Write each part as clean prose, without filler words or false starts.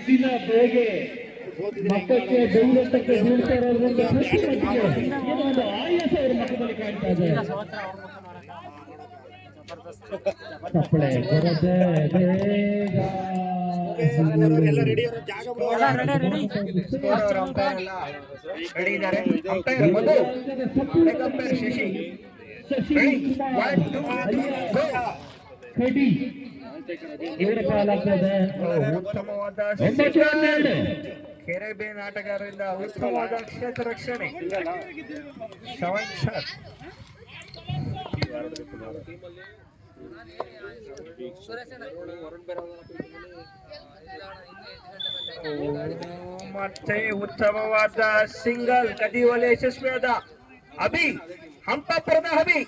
ದಿನ ಬೇಗೆ ಮಕ್ಕಕ್ಕೆ ಬೆಂಗಳೂರಕ್ಕೆ ಬೀಳ್ತಾ ಇರೋದ್ರಿಂದ ಒಂದು ಆಯಾಸ ಅವರ ಮಕ್ಕದಲ್ಲಿ ಕಾಣ್ತಾ ಇದೆ. ಕಪ್ಪಳೆ ಬರದೆ ಬೇಗ ಕಡಿ ಇವರ ಕಾಲಾಗ್ತದೆ. ಉತ್ತಮವಾದ ಕೆರೆಬೇನ್ ಆಟಗಾರರಿಂದ ಉತ್ತಮವಾದ ಕ್ಷೇತ್ರ ರಕ್ಷಣೆ. ಮತ್ತೆ ಉತ್ತಮವಾದ ಸಿಂಗಲ್ ಕದಿವಲೆ ಯಶಸ್ವಿಯಾದ ಅಭಿ ಹಂಪಾಪುರದ ಅಭಿ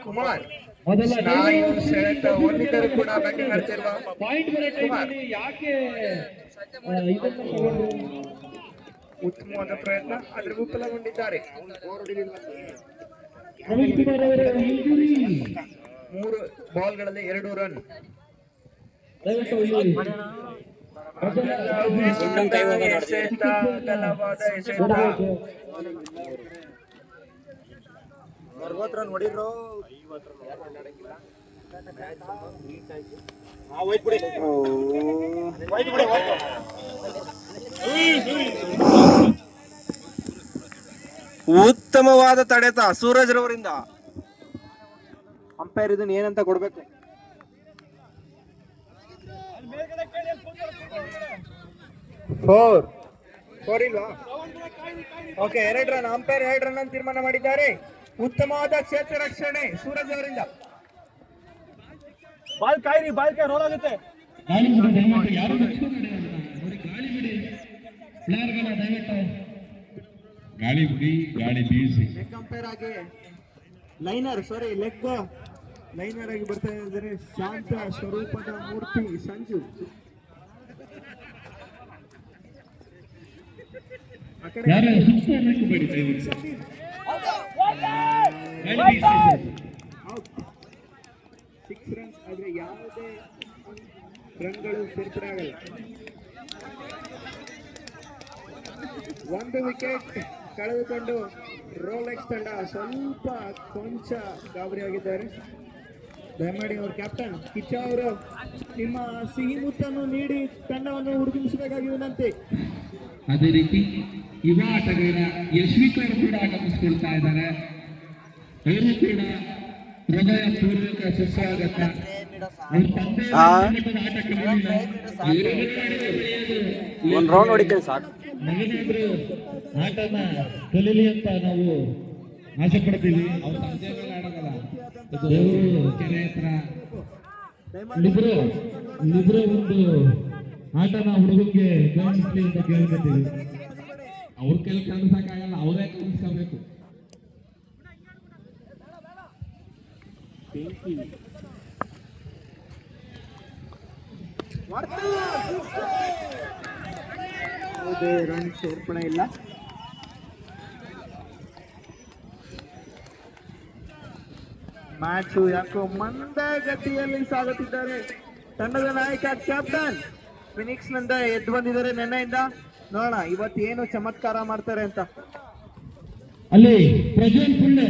ಕುಮಾರ್ ಸೆಳೆತ ಒಂದಿದ್ದರೂ ಕೂಡ ಬ್ಯಾಟಿಂಗ್ ಆಡ್ತಿರುವ ಕುಮಾರ್ ಉತ್ತಮವಾದ ಪ್ರಯತ್ನ ಆದ್ರೆ ವಿಫಲಗೊಂಡಿದ್ದಾರೆ. 3 ಬಾಲ್ಗಳಲ್ಲಿ 2 ರನ್. ನೋಡಿದ್ರು ಉತ್ತಮವಾದ ತಡೆತ ಸೂರಜ್ ರವರಿಂದ. ಅಂಪೈರ್ ಇದನ್ನ ಏನಂತ ಕೊಡ್ಬೇಕು? ಫೋರ್ ಇಲ್ವಾ? Okay, 2 run. ಅಂಪೈರ್ 2 ರನ್ ಅಂತ ತೀರ್ಮಾನ ಮಾಡಿದ್ದಾರೆ. ಉತ್ತಮವಾದ ಕ್ಷೇತ್ರ ರಕ್ಷಣೆ ಸೂರಜ್ ಅವರಿಂದ. ಬಾಲ್ ಕಾಯಿ ರೋಲ್ ಆಗುತ್ತೆ. ಗಾಳಿ ಬಿಡಿ, ಗಾಳಿ ಬೀಸಿ. ಅಂಪೈರ್ ಆಗಿ ಲೈನರ್ ಆಗಿ ಬರ್ತಾ ಇದ್ದಾರೆ ಶಾಂತ ಸ್ವರೂಪದ ಮೂರ್ತಿ ಸಂಜು. ಸಿಕ್ಸ್ ರನ್ಸ್ ಆದ್ರೆ ಯಾವುದೇ ರನ್ಗಳು ಸೇರ್ಪಡೆ ಆಗಲ್ಲ. 1 ವಿಕೆಟ್ ಕಳೆದುಕೊಂಡು ರೋಲೆಕ್ಸ್ ತಂಡ ಸ್ವಲ್ಪ ಕೊಂಚ ಗಾಬರಿಯಾಗಿದ್ದಾರೆ. ದಯಮಾಡಿ ಅವ್ರ ಕ್ಯಾಪ್ಟನ್ ಕಿಚ್ಚ ಅವರು ನಿಮ್ಮ ಸಿಹಿ ಮುತ್ತನ್ನು ನೀಡಿ ತಂಡವನ್ನು ಹುಡುಗಿಸಬೇಕಾಗಿ ವಿನಂತಿ. ಅದೇ ರೀತಿ ಯುವ ಆಟಗಾರ ಯಶ್ವಿಕರ್ ಕೂಡ ಆಗಮಿಸಿಕೊಳ್ತಾ ಇದ್ದಾರೆ. ಅವರು ಕೂಡ ಹೃದಯ ಪೂರ್ವಕ ಸುಸ್ವಾಗತ. ಅವ್ರ ತಂದೆ ನವೀನಾದ್ರು ಆಟನ ಕಲೀಲಿ ಅಂತ ನಾವು ಆಸೆ ಪಡ್ತೀವಿ. ಅವ್ರ ತಂದೆ ಮೇಲೆ ಆಡೋದಲ್ಲ, ದೇವರು ಕೆರೆ ಹತ್ರ ಇಬ್ರು ಒಂದು ಆಟನ ಹುಡುಗಂಗೆ ಗಮನಿಸ್ಲಿ ಅಂತ ಕೇಳ್ಕೊತೀವಿ. ಅವ್ರ ಕೆಲ ಕಲಿಸಕ್ಕಾಗಲ್ಲ, ಅವರೇ ಕಲಿಸ್ಕೋಬೇಕು. ರನ್ ಸೇರ್ಪಡೆ ಇಲ್ಲ. ಮ್ಯಾಚ್ ಯಾಕೋ ಮಂದಗತಿಯಲ್ಲಿ ಸಾಗುತ್ತಿದ್ದಾರೆ. ತಂಡದ ನಾಯಕ ಕ್ಯಾಪ್ಟನ್ ಫಿನಿಕ್ಸ್ ನಿಂದ ಎದ್ದು ಬಂದಿದ್ದಾರೆ ನೆನ್ನೆಯಿಂದ. ನೋಡೋಣ ಇವತ್ತು ಏನು ಚಮತ್ಕಾರ ಮಾಡ್ತಾರೆ ಅಂತ. ಅಲ್ಲಿ ಪ್ರಜ್ವಲ್ ಪುಳ್ಳೆ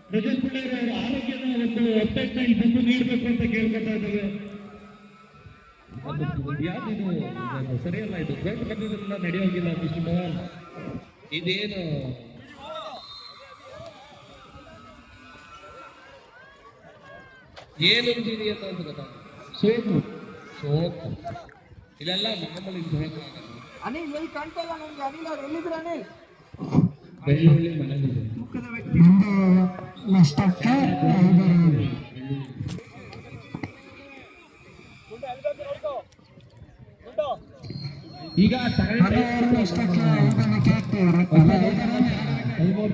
ಅವರ ಆರೋಗ್ಯದ ಒಂದು ಅಪ್ಡೇಟ್ಮೆಂಟ್ ಬಂದು ನೀಡಬೇಕು ಅಂತ ಕೇಳ್ಕೊತಾ ಇದ್ದಾರೆ. ಯಾವ್ದು ಸರಿಯಲ್ಲ, ಇದು ದೊಡ್ಡ ಪಂದ್ಯದಿಂದ ನಡೆಯೋಗಿಲ್ಲ. ಮಿಸ್ಟರ್ ಮೋಹನ್, ಇದೇನು ಏನು ಅಂತ ಗೊತ್ತಾಗ ಸೋಕು ಇಲ್ಲೆಲ್ಲ ಮಾಮೂಲಿ ಅನಿಲ್ ಎಲ್ಲಿ ಕಾಣ್ತಾ ಇಲ್ಲ ನನಗೆ. ಅನಿಲ್ ಅವ್ರು ಎಲ್ಲಿದ್ರು? ಅನಿಲ್ ಬೆಳ್ಳುಳ್ಳಿ ಮನೆಯಲ್ಲಿದೆ. ಮುಖದ ವ್ಯಕ್ತಿ ಈಗ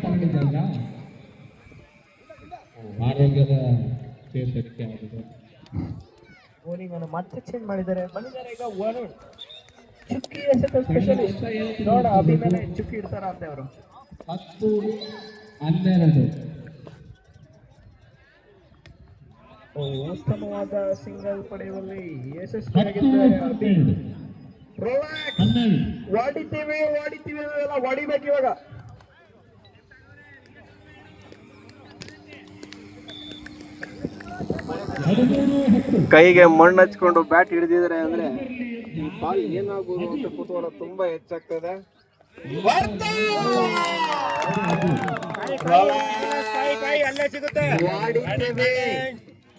ತಗೊಂಡಿದ್ದಲ್ಲ, ಆರೋಗ್ಯದ ಚೇತರಿಕೆ ಆಗಿದೆ. ಬೋಲಿಂಗ್ ಮತ್ತೆ ಚೇಂಜ್ ಮಾಡಿದ್ದಾರೆ. ಬಂದಿದ್ದಾರೆ ಈಗ ವರುಣ್, ಚುಕ್ಕಿ ಎಸೆತ ಸ್ಪೆಷಲಿಸ್ಟ್. ನೋಡ ಅಭಿಮೇಲೆ ಚುಕ್ಕಿ ಇಡ್ತಾರ ಅಂತ ಅವರು. 10-12 ಉತ್ತಮವಾದ ಸಿಂಗಲ್ ಪಡೆಯುವಲ್ಲಿ ಯಶಸ್ವಿಯಾಗಿದ್ದಾರೆ ಅಭಿ. ರಿಲ್ಯಾಕ್ಸ್. ಹೊಡಿತೀವಿ ಎಲ್ಲ ಹೊಡಿಬೇಕು ಇವಾಗ. ಕೈಗೆ ಮಣ್ಣು ಹಚ್ಕೊಂಡು ಬ್ಯಾಟ್ ಹಿಡಿದಿದ್ರೆ ಅಂದ್ರೆ ಈ ಬಾಲ್ ಏನಾಗ್ಬೋದು ಅಂತ ಕುತೂಹಲ ತುಂಬಾ ಹೆಚ್ಚಾಗ್ತದೆ. ಅಲ್ಲೇ ಸಿಗುತ್ತೆ.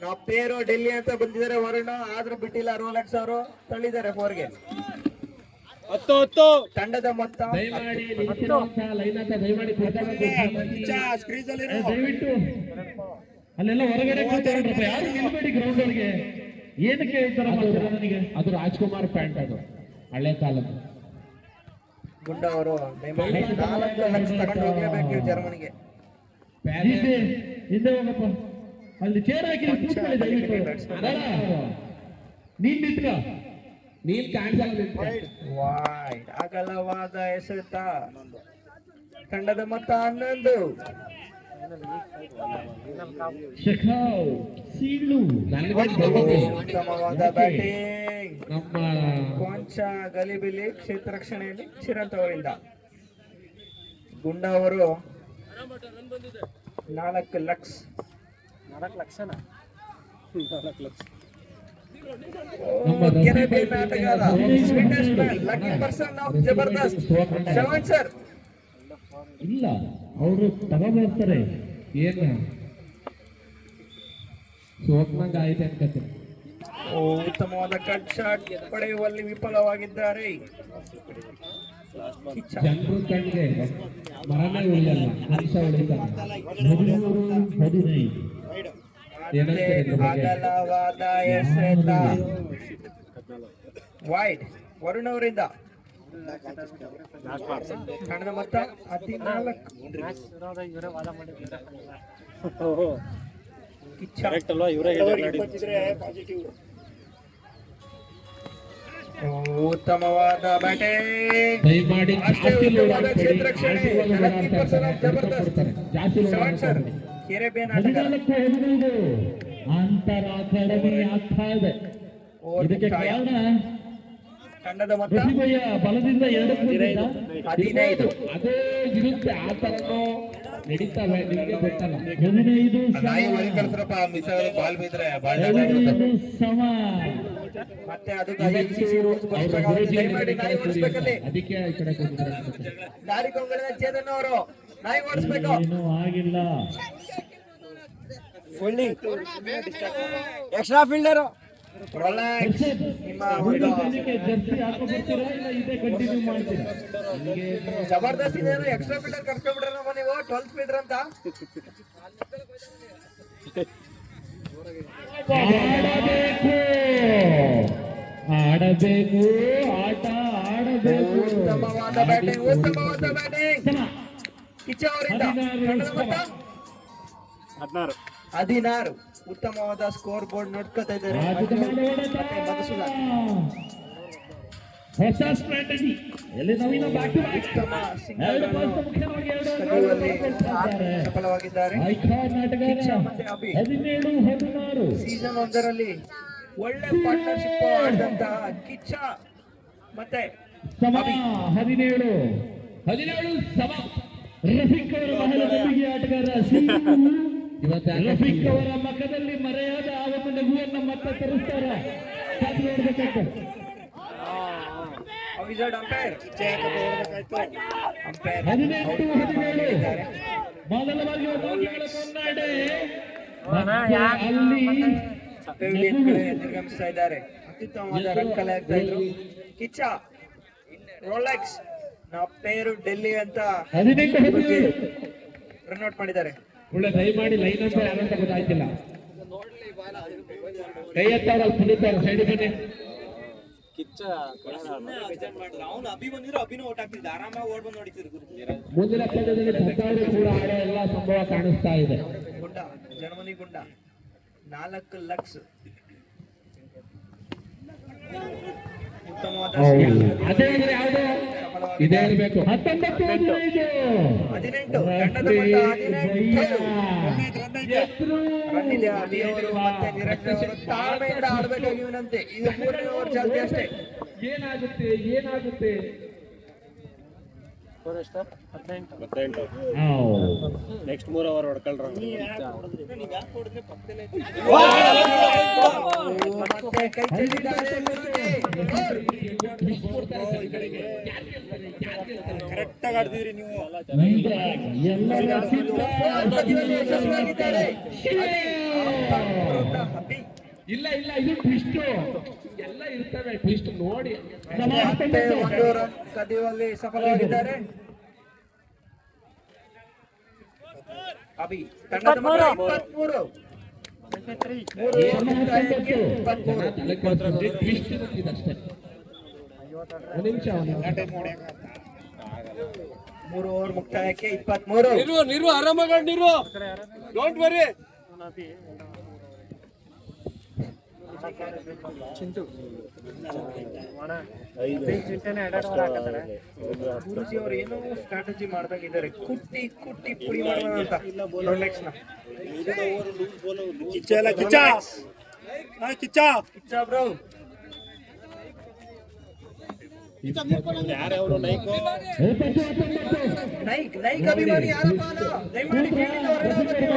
ನಾವು ಪೇರು ಡೆಲ್ಲಿ ಅಂತ ಬಂದಿದ್ದಾರೆ ವರುಣ, ಆದ್ರೂ ಬಿಟ್ಟಿಲ್ಲ. ರೋಲೆಕ್ಸ್ ಅವರು ತಳ್ಳಿದ್ದಾರೆ 4ಗೆ. ತಂಡದ ಮೊತ್ತ ಅಲ್ಲೆಲ್ಲ ಹೊರಗಡೆ ಕೂತಾರಪ್ಪ, ಯಾರು ನಿಲ್ಬೇಡಿ ಗ್ರೌಂಡ್ ಅವ್ರಿಗೆ. ಏನಕ್ಕೆ ಹೇಳ್ತಾರ ನನಗೆ? ಅದು ರಾಜ್ಕುಮಾರ್ ಪ್ಯಾಂಟ್, ಅದು ಹಳೆ ಕಾಲದ. ಗುಂಡ ಅವರು 4 ಲಕ್ಷ ತಗೊಂಡು ಹೋಗ್ಲೇಬೇಕು ಜರ್ಮನಿಗೆ. ಹಿಂದೆ ಹೋಗಪ್ಪ, ಅಲ್ಲಿ ಚೇರ್ ಹಾಕಿ ನೀನ್ ನಿಂತ್ಕ, ನೀನ್ ಕಾಣಿಸಲ್ಲ. ವಾಯ್ಡ್ ಅಗಲವಾದ ಎಸೆತ. ತಂಡದ ಮೊತ್ತ 11. ಉತ್ತಮವಾದ ಬ್ಯಾಟಿಂಗ್ ನಮ್ಮ ಕೊಂಚ ಗಲಿಬಿಲಿ ಕ್ಷೇತ್ರ ರಕ್ಷಣೆಯಲ್ಲಿ ಚಿರಂತ್ ಅವರಿಂದ. ಗುಂಡ ಅವರು 4 ಲಕ್ಷ. ಕೆರೆಬೇನ್ ಆಟಗಾರ, Swedish man, lucky person of Jabardasth, Shravan sir. ಇಲ್ಲ, ಅವರು ತಗೊಂಡ್ಬರ್ತಾರೆ. ಏನ ಸೋತ್ನಂಗ ಆಯ್ತು ಅನ್ಕತ್ತೆ. ಉತ್ತಮವಾದ ಕಟ್ ಶಾಟ್ ಪಡೆಯುವಲ್ಲಿ ವಿಫಲವಾಗಿದ್ದಾರೆ. ಜನರು ಕಣ್ಗೆ ಮರನೇ ಉಳಿಯಲ್ಲ, ಮನುಷ್ಯ ಉಳಿತಾನೆ. 13-15 ಅಗಲವಾದ ಎಸೆತ. ವೈಡ್ ವರುಣ್ ಅವರಿಂದ. ತಂಡದ ಮೊತ್ತ 14. ಉತ್ತಮವಾದ ಬ್ಯಾಟಿಂಗ್. ದಯಮಾಡಿ ಅಷ್ಟೇ ಉತ್ತಮವಾದ ಕ್ಷೇತ್ರ ರಕ್ಷಣೆ. Lucky person of Jabardasth, Shravan sir. Caribbean ಆಟಗಾರ. ಅಂತರ ಅಕಾಡೆಮಿ ಆಗ್ತಾ ಇದೆ. ಇದಕ್ಕೆ ಕಾರಣ ತಂಡದ ಮೊತ್ತ ಪ್ರತಿಭೆಯ ಬಲದಿಂದ 15. ಅದೇ ಇರುತ್ತೆ. ಆ ತರನು ನಡೀತವೆ, ನಿಮಗೆ ಗೊತ್ತಲ್ಲ. 15 ಸಮ. ಮತ್ತೆ ಅದಕ್ಕೆ ಈ ಕಡೆ ದಾರಿ ಕೊಂಗಳಿನ ಚೇತನ್ ಅವರು ನಾಯಿ ಓಡಿಸ್ಬೇಕು. ಏನೂ ಆಗಿಲ್ಲ. ಎಕ್ಸ್ಟ್ರಾ ಫೀಲ್ಡರ್ ನಿಮ್ಮ ಒಂದು ಜರ್ಸಿ ಹಾಕೊಂಡ್ಬರ್ತೀರಾ, ಇಲ್ಲ ಇದೇ ಕಂಟಿನ್ಯೂ ಮಾಡ್ತೀರಾ? ಜಬರ್ದಸ್ತ್ ಇದೆ. ಎಕ್ಸ್ಟ್ರಾ ಫೀಲ್ಡರ್ ಕರ್ಸ್ಕೊಂಡ್ಬಿಟ್ರಮ್ಮ ನೀವು 12 ಫೀಲ್ಡರ್ ಅಂತ. ಆಡಬೇಕು, ಆಟ ಆಡಬೇಕು. ಉತ್ತಮವಾದ ಬ್ಯಾಟಿಂಗ್. ಕಿಚ್ಚ ಅವರಿಂದ. ತಂಡದ ಮೊತ್ತ 16. ಉತ್ತಮವಾದ ಸ್ಕೋರ್ ಬೋರ್ಡ್ ನೋಡ್ಕೊತಾ ಇದ್ದಾರೆ ಮಧುಸೂದನ್. ಹೊಸ ಸ್ಟ್ರಾಟಜಿ ಎಲ್ಲಿ ನವೀನ ಬ್ಯಾಕ್ ಟು ಬ್ಯಾಕ್. ಉತ್ತಮ ಸಿಂಗಲ್ ಕಲಿಯುವಲ್ಲಿ ಸಫಲವಾಗಿದ್ದಾರೆ. ಕಿಚ್ಚ ಮತ್ತೆ ಅಭಿ 17-16 ಸೀಸನ್ 1ರಲ್ಲಿ ಒಳ್ಳೆ ಪಾರ್ಟ್ನರ್ಶಿಪ್ ಆಡಿದಂತಹ ಕಿಚ್ಚ ಮತ್ತೆ ಸಮ. 17 ಸಮ. ರಫೀಕ್ ಅವರ ಬಹಳ ನಂಬಿಕೆ ಆಟಗಾರ. ರಫೀಕ್ ಅವರ ಮಕ್ಕದಲ್ಲಿ ಮರೆಯಾದ ಆ ಒಂದು ನಗುವನ್ನು ಮತ್ತೆ ತರಿಸ್ತಾರೆ. ಅಂಪೈರ್ 18-17 ಮೊದಲ ಬಾರಿಗೆ ರೋಗಿಗಳ ಮುನ್ನಡೆ. ಅಲ್ಲಿ ಪೆವಿಲಿಯನ್ ಕಡೆ ನಿರ್ಗಮಿಸ್ತಾ ಇದ್ದಾರೆ. ಅತ್ಯುತ್ತಮವಾದ ರನ್ ಕಲೆ ಆಗ್ತಾ ಇದ್ರು. ಕಿಚ್ಚ ರೋಲೆಕ್ಸ್ ನಾವು ಪೇರು ಡೆಲ್ಲಿ ಅಂತ 18-17 ರನ್ ಔಟ್ ಮಾಡಿದ್ದಾರೆ. ಒಳ್ಳೆ ದಯಮಾಡಿ ಲೈನ್ ಅಂತ ಯಾರಂತ ಗೊತ್ತಾಯ್ತಿಲ್ಲ. ಕೈ ಎತ್ತಾರ ಕುಣಿತಾರೆ. ಸೈಡ್ ಬನ್ನಿ. ಮುಂದಿನ ಪಂದ್ಯದಲ್ಲಿ ಪತ್ತಾರು ಕೂಡ ಆಡೋ ಎಲ್ಲ ಸಂಭವ ಕಾಣಿಸ್ತಾ ಇದೆ. ಗುಂಡ ಜರ್ಮನಿ ಗುಂಡ 4 ಲಕ್ಷ. ಉತ್ತಮವಾದ ಅದೇ ಅಂದ್ರೆ ಯಾವುದು ಇದೇ ಇರಬೇಕು. 19-15 18 ತಂಡದ ಮೊತ್ತ 18. ರನ್ ಇದೆ. ಅಭಿಯವರು ಮತ್ತೆ ನಿರಂಜನ್ ಅವರು ತಾಳ್ಮೆಯಿಂದ ಆಡಬೇಕಾಗಿ ವಿನಂತಿ. ಇದು 3ನೇ ಓವರ್ ಚಾಲ್ತಿ ಅಷ್ಟೇ. ಏನಾಗುತ್ತೆ ನೆಕ್ಸ್ಟ್ 3 ಓವರ್ ಹೊಡ್ಕೊಳ್ರ. ಮತ್ತೆ ಕೈ ಚೆಲ್ಲಿದ್ದಾರೆ ಗುರುಜಿ. ಕರೆಕ್ಟ್ ಆಗಿ ಆಡ್ತಿದ್ರಿ ನೀವು. ಯಶಸ್ವಿಯಾಗಿದ್ದಾರೆ. ಇಲ್ಲ ಇದು ಟ್ವಿಸ್ಟ್ ಎಲ್ಲ ಇರ್ತವೆ. ಟ್ವಿಸ್ಟ್ ನೋಡಿ ಮತ್ತೆ 1 ರನ್ ಕದಿಯುವಲ್ಲಿ ಸಫಲವಾಗಿದ್ದಾರೆ. ಅಭಿ ತಂಡದ ಮೊತ್ತ 23. ಟ್ವಿಸ್ಟ್ ಇದಷ್ಟೇ. ಒಂದು ನಿಮಿಷ 3 ಓವರ್ ಮುಕ್ತಾಯಕ್ಕೆ 23. ನೀರು ಆರಾಮಾಗಿ ನೀರು ಡೋಂಟ್ ವರಿ. ಗುರುಜಿ ಅವರು ಏನೋ ಸ್ಟ್ರಾಟಜಿ ಮಾಡ್ದಾಗಿದ್ದಾರೆ. ಕುಟ್ಟಿ ಪುಡಿ ಮಾಡೋಣ ಅಂತ ರೋಲೆಕ್ಸ್ ನ ಕಿಚ್ಚ ಬ್ರೋ. ನೈಕ್ ಅಭಿಮಾನಿ ಯಾರಪ್ಪ ಅಲ್ಲ? ದಯಮಾಡಿ ಫೀಲ್ಡಿಂದ ಹೊರಗೆ ಹೋಗ್ಬೇಕು.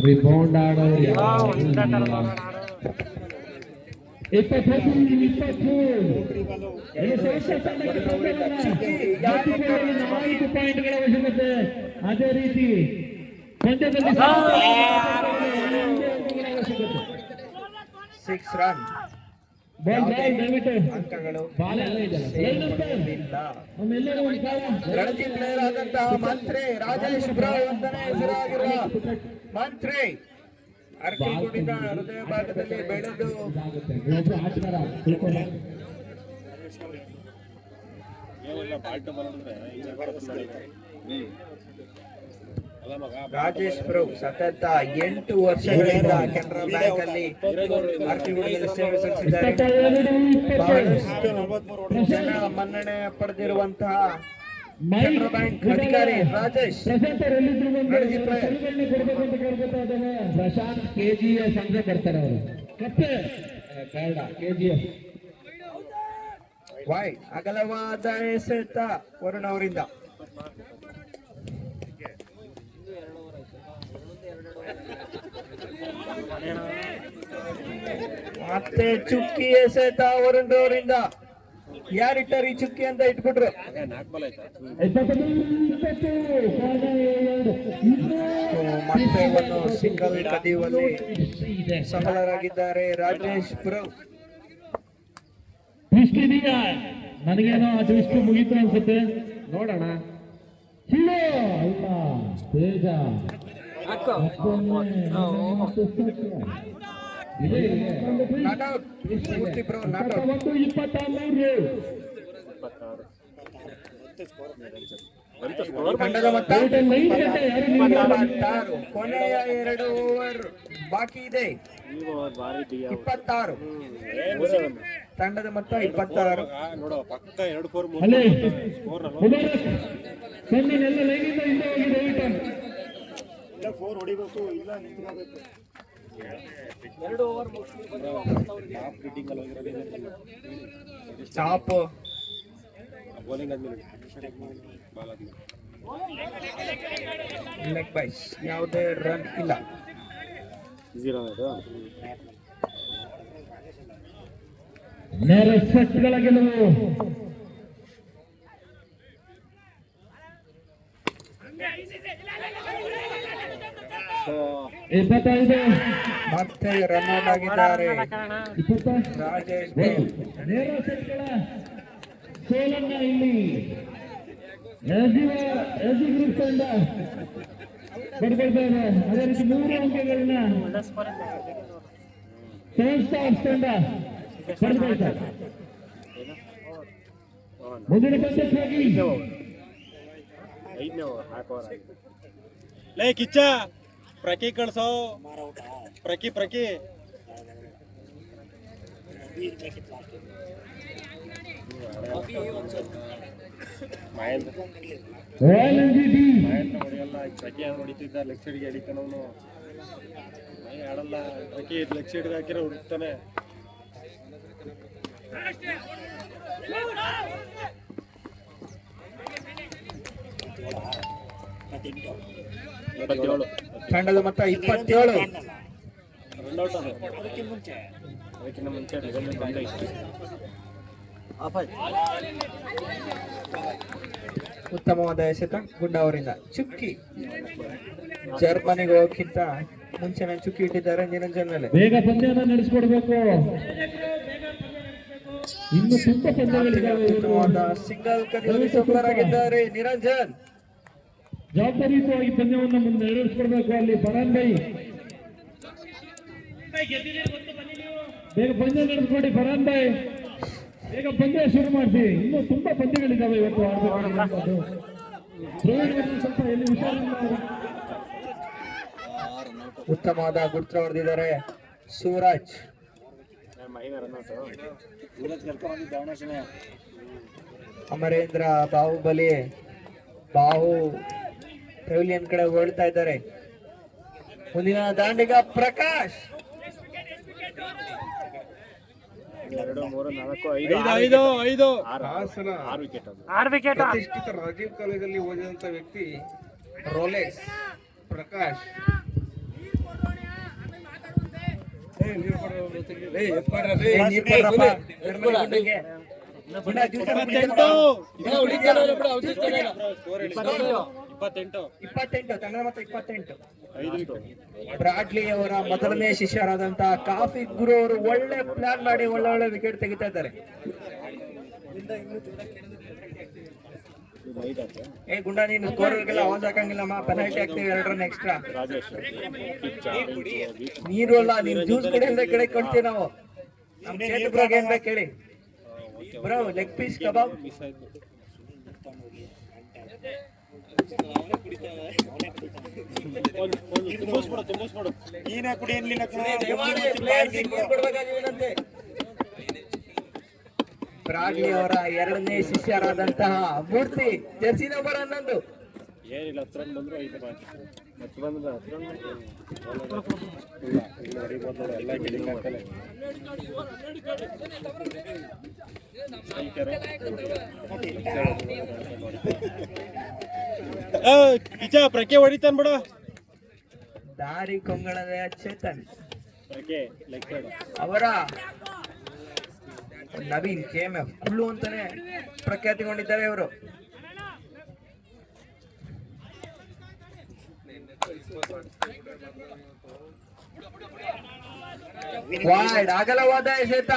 ರಿಬೌಂಡ್ ಆಡೋರು 20 ಪಾಯಿಂಟ್ಗಳ ಅವಶ್ಯಕತೆ. ಅದೇ ರೀತಿ ಪಂದ್ಯದಲ್ಲಿ 6 ರನ್ ಅಂಕಗಳು ರಣಜಿ ಪ್ಲೇಯರ್ ಆದಂತಹ ಮಂತ್ರಿ ರಾಜೇಶ್ ಬ್ರೋ ಅಂತಾನೆ ಹೆಸರಾಗಿರುವ ಮಂತ್ರಿ ಅರಕಲಗೂಡಿನ ಹೃದಯ ಭಾಗದಲ್ಲಿ ಬೆಳೆದು ರಾಜೇಶ್ ಬ್ರೋ ಸತತ 8 ವರ್ಷಗಳಿಂದ ಕೆನರಾ ಬ್ಯಾಂಕ್ ಅಲ್ಲಿ ಅರಕಲಗೂಡಿನಲ್ಲಿ ಸೇವೆ ಸಲ್ಲಿಸಿದ್ದಾರೆ. ಬಹಳಷ್ಟು ಜನ ಮನ್ನಣೆ ಪಡೆದಿರುವಂತಹ ಕೆನರಾ ಬ್ಯಾಂಕ್ ಅಧಿಕಾರಿ ರಾಜೇಶ್ ರಣಜಿ ಪ್ಲೇಯರ್. ಪ್ರಶಾಂತ್ KGS ಅಂದ್ರೆ ಬರ್ತಾರೆ ಅವರು. ಕಪ್ಪೆ ಬೇಡ KGS ವೈಡ್ ಅಗಲವಾದ ಎಸೆತ ವರುಣ್ ಅವರಿಂದ. ಮತ್ತೆ ಚುಕ್ಕಿ ಎಸೆತ ವರುಣ್ ಅವರಿಂದ. ಯಾರಿಟ್ಟರು ಈ ಚುಕ್ಕಿ ಅಂತ ಇಟ್ಬಿಟ್ರು. ಮತ್ತೆ ಒಂದು ಸಿಂಗಲ್ ಕದಿಯುವಲ್ಲಿ ಸಫಲರಾಗಿದ್ದಾರೆ ರಾಜೇಶ್ ಬ್ರೋ. ಟ್ವಿಸ್ಟ್ ಇದೀಗ ನನಗೇನೋ ಆ ಟ್ವಿಸ್ಟ್ ಮುಗೀತು ಅನ್ಸುತ್ತೆ. ನೋಡೋಣ. ಇಲ್ಲ ತೇಜ ತಂಡದ ಮೊತ್ತ 26. ಕೊನೆಯ 2 ಓವರ್ ಬಾಕಿ ಇದೆ. 26 ತಂಡದ ಮೊತ್ತ 26. ಚಾಪ್ ಲೆಗ್ ಬೈಸ್, ಯಾವುದೇ ರನ್ ಇಲ್ಲ. ನೇರ ಸೆಟ್ಗಳ ಗೆಲುವು. ಮತ್ತೆ ರನ್ ಔಟ್ ಆಗಿದ್ದಾರೆ ರಾಜೇಶ್. ನೇರ ಸೆಟ್ಗಳ ಸೋಲನ್ನ ಇಲ್ಲಿ ಎಸ್ ಗ್ರೂಪ್ ತಂಡ ಪಡ್ಕೊಳ್ತಾರೆ. ಅದೇ ರೀತಿ 3 ಅಂಕಗಳನ್ನ ಸೆವೆನ್ ಸ್ಟಾರ್ಸ್ ತಂಡ ಪಡೆದುಕೊಳ್ತಾರೆ. ಮುಂದಿನ ಪಂದ್ಯಕ್ಕಾಗಿ ಲೇ ಕಿಚ್ಚ ಪ್ರಕಿ ಕಳ್ಸೋ ಪ್ರಕಿ ರಾಯಲ್ ಎನ್ಜಿಟಿ ಪ್ರಕಿ ಹೊಡಿತಿದ್ದ ಲೆಗ್ ಸೈಡ್ಗೆ ಹಿಡಿತಾನ ಅವನು ಆಡಲ್ಲ. ಪ್ರಕಿ ಲೆಗ್ ಸೈಡ್ಗೆ ಹಾಕಿರೋ ಹುಡುಕ್ತಾನೆ. ತಂಡದ ಮೊತ್ತ 27. ರನ್ಔಟ್ ಅದು ಅದಕ್ಕಿಂತ ಮುಂಚೆ ಬಂದೈತೆ. ಉತ್ತಮವಾದ ಎಸೆತ ಗುಂಡ ಅವರಿಂದ. ಚುಕ್ಕಿ ಜರ್ಮನಿಗೆ ಹೋಗಕ್ಕಿಂತ ಮುಂಚೆನೆ ಚುಕ್ಕಿ ಇಟ್ಟಿದ್ದಾರೆ ನಿರಂಜನ್ ಮೇಲೆ. ಬೇಗ ಪಂದ್ಯನ ನಡೆಸ್ಕೊಡ್ಬೇಕು. ಇನ್ನು ತುಂಬಾ ಪಂದ್ಯಗಳಿದ್ದಾವೆ. ಉತ್ತಮವಾದ ಸಿಂಗಲ್ ಕದಿಯರಾಗಿದ್ದಾರೆ ನಿರಂಜನ್. ಜವಾಬ್ದಾರಿಯುತವಾಗಿ ಪಂದ್ಯವನ್ನು ಮುಂದೆ ನಡೆಸ್ಕೊಡ್ಬೇಕು. ಅಲ್ಲಿ ಫರಾನ್ ಬೈ ಬೇಗ ಪಂದ್ಯ ನಡೆಸ್ಕೊಡಿ. ಫರಾನ್ ಬೈ ಬೇಗ ಪಂದ್ಯ ಶುರು ಮಾಡಿಸಿ. ಇನ್ನು ತುಂಬಾ ಪಂದ್ಯಗಳಿದ್ದಾವೆ ಇವತ್ತು ಆಡಬೇಕಾದಂತದ್ದು. ಸ್ವಲ್ಪ ಎಲ್ಲಿ ಹುಷಾರಿಲ್ಲ. ಉತ್ತಮವಾದ ಗುರ್ತ ಹೊಡೆದಿದ್ದಾರೆ ಸೂರಜ್. ಅಮರೇಂದ್ರ ಬಾಹುಬಲಿ ಬಾಹು ಪೆವಿಲಿಯನ್ ಕಡೆ ಹೊರಡ್ತಾ ಇದ್ದಾರೆ. ಮುಂದಿನ ದಾಂಡಿಗ ಪ್ರಕಾಶ್. 2, 3, 4, 5 ಹಾಸನ 6 ವಿಕೆಟ್. ಪ್ರತಿಷ್ಠಿತ ರಾಜೀವ್ ಕಾಲೇಜಲ್ಲಿ ಓದಿದಂತ ವ್ಯಕ್ತಿ ರೋಲೆಕ್ಸ್ ಪ್ರಕಾಶ್. ಬ್ರಾಡ್ಲಿ ಅವರ ಮೊದಲನೇ ಶಿಷ್ಯರಾದಂತಹ ಕಾಫಿ ಗುರು ಅವರು ಒಳ್ಳೆ ಪ್ಲಾನ್ ಮಾಡಿ ಒಳ್ಳೆ ವಿಕೆಟ್ ತೆಗಿತಾ ಇದ್ದಾರೆ. ಗುಂಡ ನೀನು ಸ್ಕೋರ್ಗೆಲ್ಲ ಆವಾಜ್ ಹಾಕಂಗಿಲ್ಲಮ್ಮ, ಪೆನಾಲ್ಟಿ ಹಾಕ್ತೀವಿ 2 ರನ್ ಎಕ್ಸ್ಟ್ರಾ. ನೀರು ಅಲ್ಲ, ನೀನ್ ಜ್ಯೂಸ್ ಕೊಡಿ ಅಂದ್ರೆ ಕಡೆ ಕೊಡ್ತೀವಿ ನಾವು. ನಮ್ ಬ್ರೋಗ್ ಏನ್ ಬೇಕು ಹೇಳಿ ಬ್ರೋ. ಲೆಗ್ ಪೀಸ್ ಕಬಾಬ್ ನೀನೇ ಕುಡಿ ಎನ್ಲಿಲ್ಲ. ಬ್ರಾಡ್ಲಿ ಅವರ 2ನೇ ಶಿಷ್ಯರಾದಂತಹ ಮೂರ್ತಿ ಜರ್ಸಿ ನಂಬರ್ 11. ಏನಿಲ್ಲ 10 ರನ್ ಬಂದ್ರು 5 ಮ್ಯಾಚ್ ಮತ್ತೆ ಬಂದ್ರೆ 10 ರನ್ ಎಲ್ಲ ಗೆಲ್ಲಿಂಗ್ ಹಾಕಲ್ಲ. ಕಿಚ್ಚ ಪ್ರಕೆ ಹೊಡಿತಾನ್ ಬಿಡು. ದಾರಿ ಕೊಂಗಣದ ಚೇತನ್ ಪ್ರಕೆ ಲೆಗ್ ಸೈಡ್ ಅವರ ನವೀನ್ KMF ಕುಳ್ಳು ಅಂತಾನೆ ಪ್ರಖ್ಯಾತಿಗೊಂಡಿದ್ದಾರೆ ಇವರು. ವಾಯ್ಡ್ ಅಗಲವಾದ ಎಸೆತ.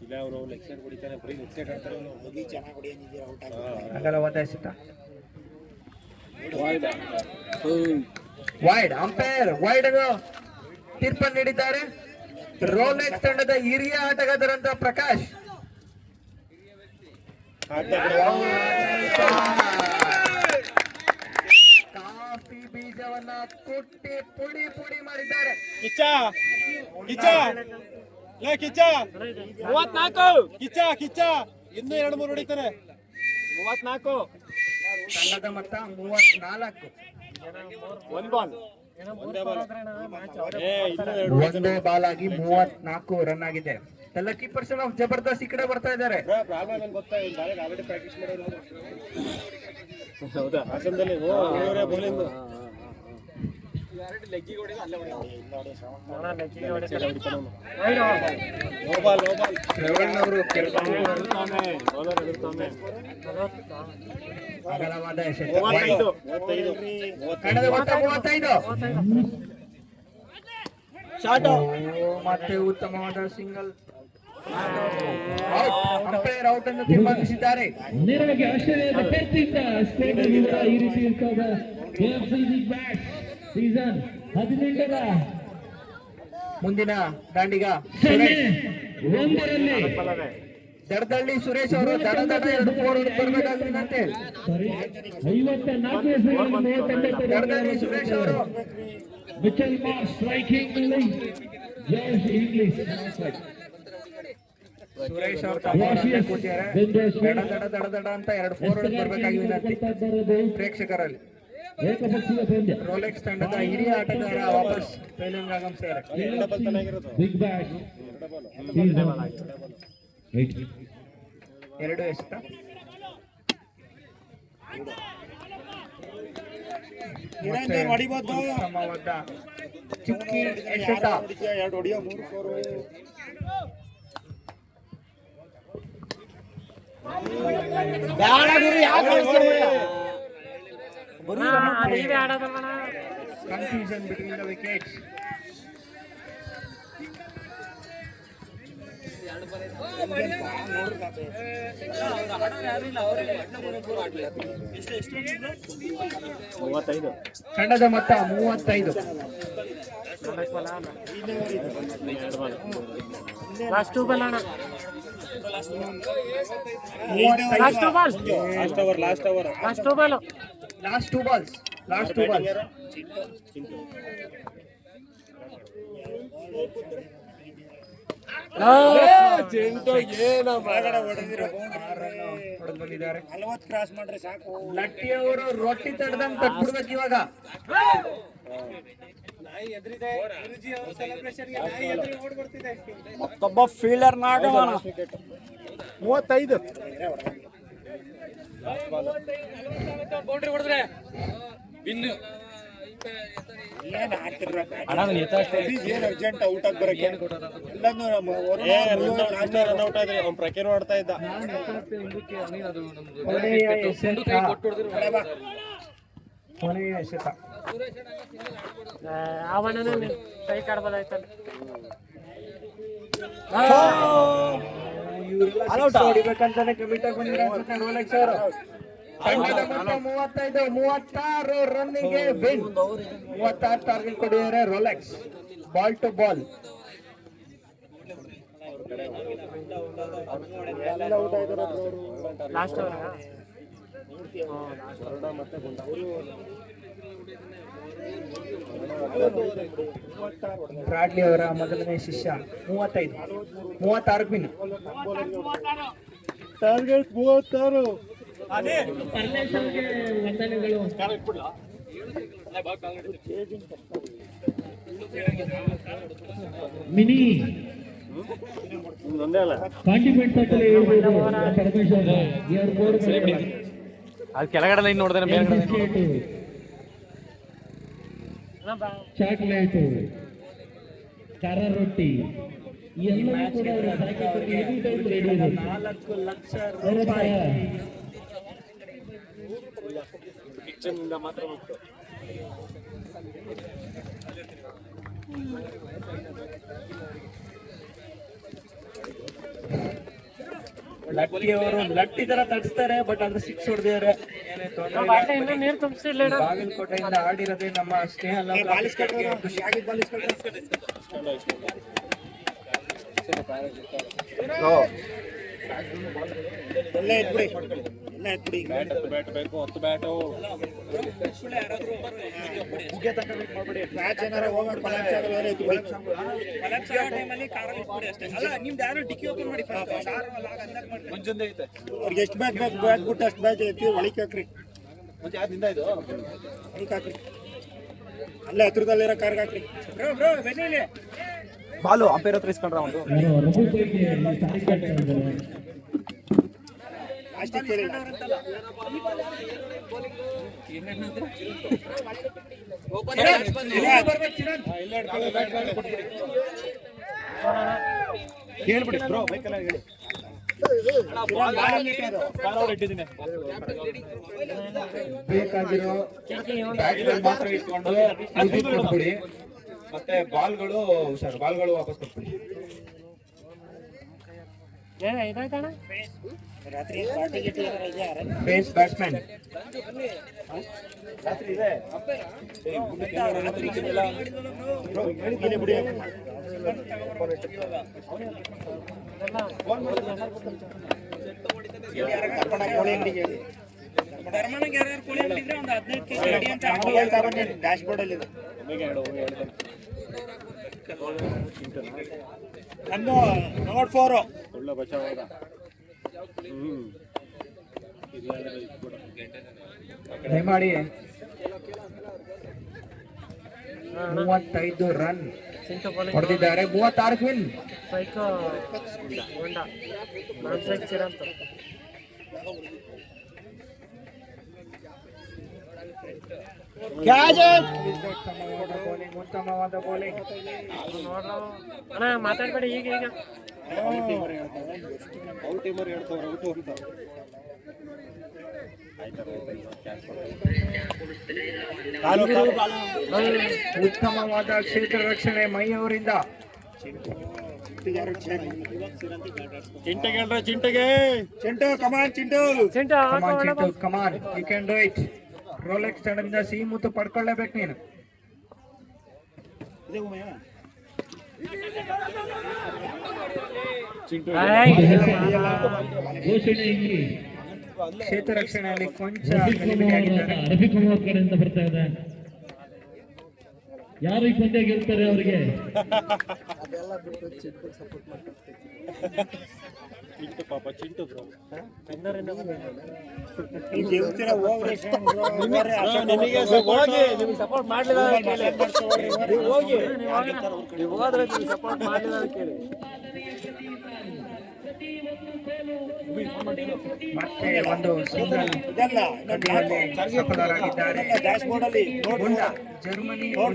ಇಲ್ಲ ಅವರು ಲೆಗ್ ಸೈಡ್ ಹೊಡಿತಾನೆ, ಬರೀ ಲೆಗ್ ಸೈಡ್ ಆಡ್ತಾರೆ. ಅಗಲವಾದ ಎಸೆತ ವೈಡ್. ಅಂಪೈರ್ ವೈಡ್ ಅನ್ನು ತೀರ್ಪನ್ನು ನೀಡಿದ್ದಾರೆ. ರೋಲೆಕ್ಸ್ ತಂಡದ ಹಿರಿಯ ಆಟಗಾರರಂತ ಪ್ರಕಾಶ್. ಕಾಫಿ ಬೀಜವನ್ನ ಕೊಟ್ಟಿ ಪುಡಿ ಪುಡಿ ಮಾಡಿದ್ದಾರೆ. ಕಿಚ್ಚ ಕಿಚ್ಚ ಲೇ ಕಿಚ್ಚ 34 ಕಿಚ್ಚ ಕಿಚ್ಚ ಇನ್ನೂ 2-3 ಹೊಡಿತಾರೆ. 34 ತಂಡದ ಮೊತ್ತ 34. ಒಂದೇ ಬಾಲ್ ಆಗಿ 34 ರನ್ ಆಗಿದೆ. ಲಕ್ಕಿ ಪರ್ಸನ್ ಆಫ್ ಜಬರ್ದಸ್ತ್ ಈ ಕಡೆ ಬರ್ತಾ ಇದ್ದಾರೆ. ಹೌದಾ ಹಾಸನದಲ್ಲಿ ಬೌಲಿಂಗ್ ಅಗಲವಾದ ಎಸೆತ. ತಂಡದ ಮೊತ್ತ 35. ಮತ್ತೆ ಉತ್ತಮವಾದ ಸಿಂಗಲ್ ಅಂಪೈರ್ ಔಟ್ ಅನ್ನು ತೀರ್ಮಾನಿಸಿದ್ದಾರೆ. ನೇರವಾಗಿ ಆಸ್ಟ್ರೇಲಿಯಾದ ಪೆರ್ತಿಂದ ಸ್ಪೇನ್ ವಿರುದ್ಧ ಈ ರೀತಿ ಇರ್ತದ KFC ಬಿಗ್ ಬ್ಯಾಟ್ ಸೀಸನ್ 18ರ ಮುಂದಿನ ದಾಂಡಿಗ ಒಂದರಲ್ಲಿ ದಡದಳ್ಳಿ ಸುರೇಶ್ ಅವರು ದಡ 2 4 ಬರಬೇಕಾಗಿದಂತೆ. ಸಾರಿ 54 ಎಸೆಗಳಲ್ಲಿ 39 ದಡದಳ್ಳಿ ಸುರೇಶ್ ಅವರು ಮಿಚೆಲ್ ಮಾರ್ಕ್ ಸ್ಟ್ರೈಕಿಂಗ್ ನಲ್ಲಿ ಜಾರ್ಜ್ ಇಂಗ್ಲಿಷ್ ಸುರೇಶ್ ಅವರು ಕೊಟ್ಟಿದ್ದಾರೆ. ದಡ ಅಂತ 2 4 ಬರಬೇಕಾಗಿದಂತೆ ಪ್ರೇಕ್ಷಕರಲ್ಲಿ. ಏಕಪಕ್ಷೀಯ ಪಂದ್ಯ ರೋಲೆಕ್ಸ್ ತಂಡದ ಹಿರಿಯ ಆಟಗಾರ ವಾಪಸ್ ಫೈನಲ್ ಆಗಮಿಸಿದ್ದಾರೆ. ಬಿಗ್ ಬ್ಯಾಟ್ ಸೀಸನ್ 2 ಎಸೆತ ಉತ್ತಮವಾದ ಚುಕ್ಕಿ ಎಸೆತ. Confusion between the wickets. ತಂಡದ ಮೊತ್ತ 35. Last over Last two balls. Latti ಅವರು ರೊಟ್ಟಿ ತಡ್ದಂಗ್ ತಟ್ಬಿಡ್ಬೇಕು ಇವಾಗ. ಮತ್ತೊಬ್ಬ ಫೀಲ್ಡರ್ ನಾಗವನ 35. ಅರ್ಜೆಂಟ್ ಔಟ್ ಆಗಿ ಬರಕ್ಕೆ ಪ್ರಕೇರ್ ಮಾಡ್ತಾ ಇದ್ದ. ಕೊನೆಯ ಎಸೆತ ಅವನನ್ನು ಕೈ ಕಾಡ್ಬೋದಾಯ್ತಲ್ಲ. ಹೊಡಿಬೇಕಂತಾನೆ ಕಮಿಟ್ ಆಗಿ ಬಂದಿರೋ ರೋಲೆಕ್ಸ್ ಅವರು. ತಂಡದ ಮೊತ್ತ 36 ರನ್ನಿಗೆ ವಿನ್. 36 ಟಾರ್ಗೆಟ್ ಕೊಟ್ಟಿದ್ದಾರೆ Rolex. Ball to ball. Last over Bradley ಅವರ ಮೊದಲನೇ ಶಿಷ್ಯ 36 ವಿನ್. ಟಾರ್ಗೆಟ್ 36. ವಂದನೆಗಳು. ಮಿನಿ ಕಾಂಟಿಮೆಂಟ್ ಅಂತಲೇ ಹೇಳ್ಬೋದು. ಪರಮೇಶ್ವರ್ ಇಯರ್ ಬೋರ್ಡ್ ಅದು ಕೆಳಗಡೆ ಲೈನ್ ನೋಡಿದ್ರೆ ಚಾಕ್ಲೇಟು ಖಾರ ರೊಟ್ಟಿ ಎಲ್ಲವೂ ಕೂಡ ಅವರ ಪ್ಯಾಕೆಟ್ ಎನಿ ಟೈಮ್ ರೆಡಿ ಇದೆ. 4 ಲಕ್ಷ ರೂಪಾಯಿ. ಲಟ್ಟಿ ಅವರು ಲಟ್ಟಿ ತರ ತಡಿಸ್ತಾರೆ, ಬಟ್ ಅದ್ರ 6 ಹೊಡೆದಿದ್ದಾರೆ. ಏನೇ ತೊಂದರೆ ಇಲ್ಲ. ಇನ್ನೂ ನೀರು ತುಂಬಿಸಿಲ್ಲ. ಬಾಗಲಕೋಟೆಯಿಂದ ಆಡಿರೋದೇ ನಮ್ಮ ಸ್ನೇಹ ಎಷ್ಟು ಬ್ಯಾಟ್ ಬಿಟ್ಟು ಅಷ್ಟು ಬ್ಯಾಟ್ ಐತಿ ಒಳಗೆ ಹಾಕ್ರಿ. ಹಾಕ್ರಿ ಅಲ್ಲೇ ಹತ್ರದಲ್ಲಿರೋ ಕಾರ್ಗೆ ಹಾಕ್ರಿ. ಬಾಲು ಅಂಪೈರ್ ಹತ್ರ ಇಸ್ಕೊಂಡ್ರ ಒಂದು ಅಷ್ಟೇ ಕೇಳಿ. ಹೇಳ್ಬಿಡಿ ಬ್ರೋ ಬೈಕಲ್ಲ ಹೇಳಿ. ಬೇಕಾಗಿರೋ ಬ್ಯಾಟ್ಗಳು ಮಾತ್ರ ಇಟ್ಕೊಂಡು ಕೊಟ್ಬಿಡಿ, ಮತ್ತೆ ಬಾಲ್ಗಳು ವಾಪಸ್ ಕೊಟ್ಬಿಡಿ. ಇದಾಯ್ತಣ್ಣ ಬೇಸ್ ಬ್ಯಾಟ್ಸ್ಮನ್. ದಯಮಾಡಿ 35 ರನ್ ಚಿಂಟು ಬೌಲಿಂಗ್ ಹೊಡೆದಿದ್ದಾರೆ. 36 ವಿನ್. ಸೈಕೋ ಹೊಂಡ ನಾನ್ ಸೈಕ್ ಚಿರಂತ ಉತ್ತಮವಾದ ಬೌಲಿಂಗ್. ನೋಡ್ರ ಅಣ್ಣ ಮಾತಾಡ್ಬೇಡಿ ಈಗ ಈಗ ಉತ್ತಮವಾದ ಕ್ಷೇತ್ರ ರಕ್ಷಣೆ ಮೈ ಅವರಿಂದ. Chintu come on you can do it. Rolex ತಂಡದಿಂದ ಸಿಹಿ ಮುತ್ತು ಪಡ್ಕೊಳ್ಳೇಬೇಕು ನೀನು. ಘೋಷಣೆ ಇಲ್ಲಿ ಕ್ಷೇತ್ರ ರಕ್ಷಣೆಯಲ್ಲಿ ಕೊಂಚ ರಫಿಕುಮಾರ್ ಕಡೆಯಿಂದ ಬರ್ತಾ ಇದೆ. ಯಾರು ಈ ಪಂದ್ಯ ಗೆಲ್ತಾರೆ ಅವರಿಗೆ ಸಪೋರ್ಟ್ ಮಾಡ್ಲಿಲ್ಲ ಸಪೋರ್ಟ್ ಮಾಡ್ಲಿಲ್ಲ ಕೇಳಿ ಮತ್ತೆ ಒಂದು ಸಿಂಗಲ್ ಸಫಲರಾಗಿದ್ದಾರೆ. ಗುಂಡ ಜರ್ಮನಿ 4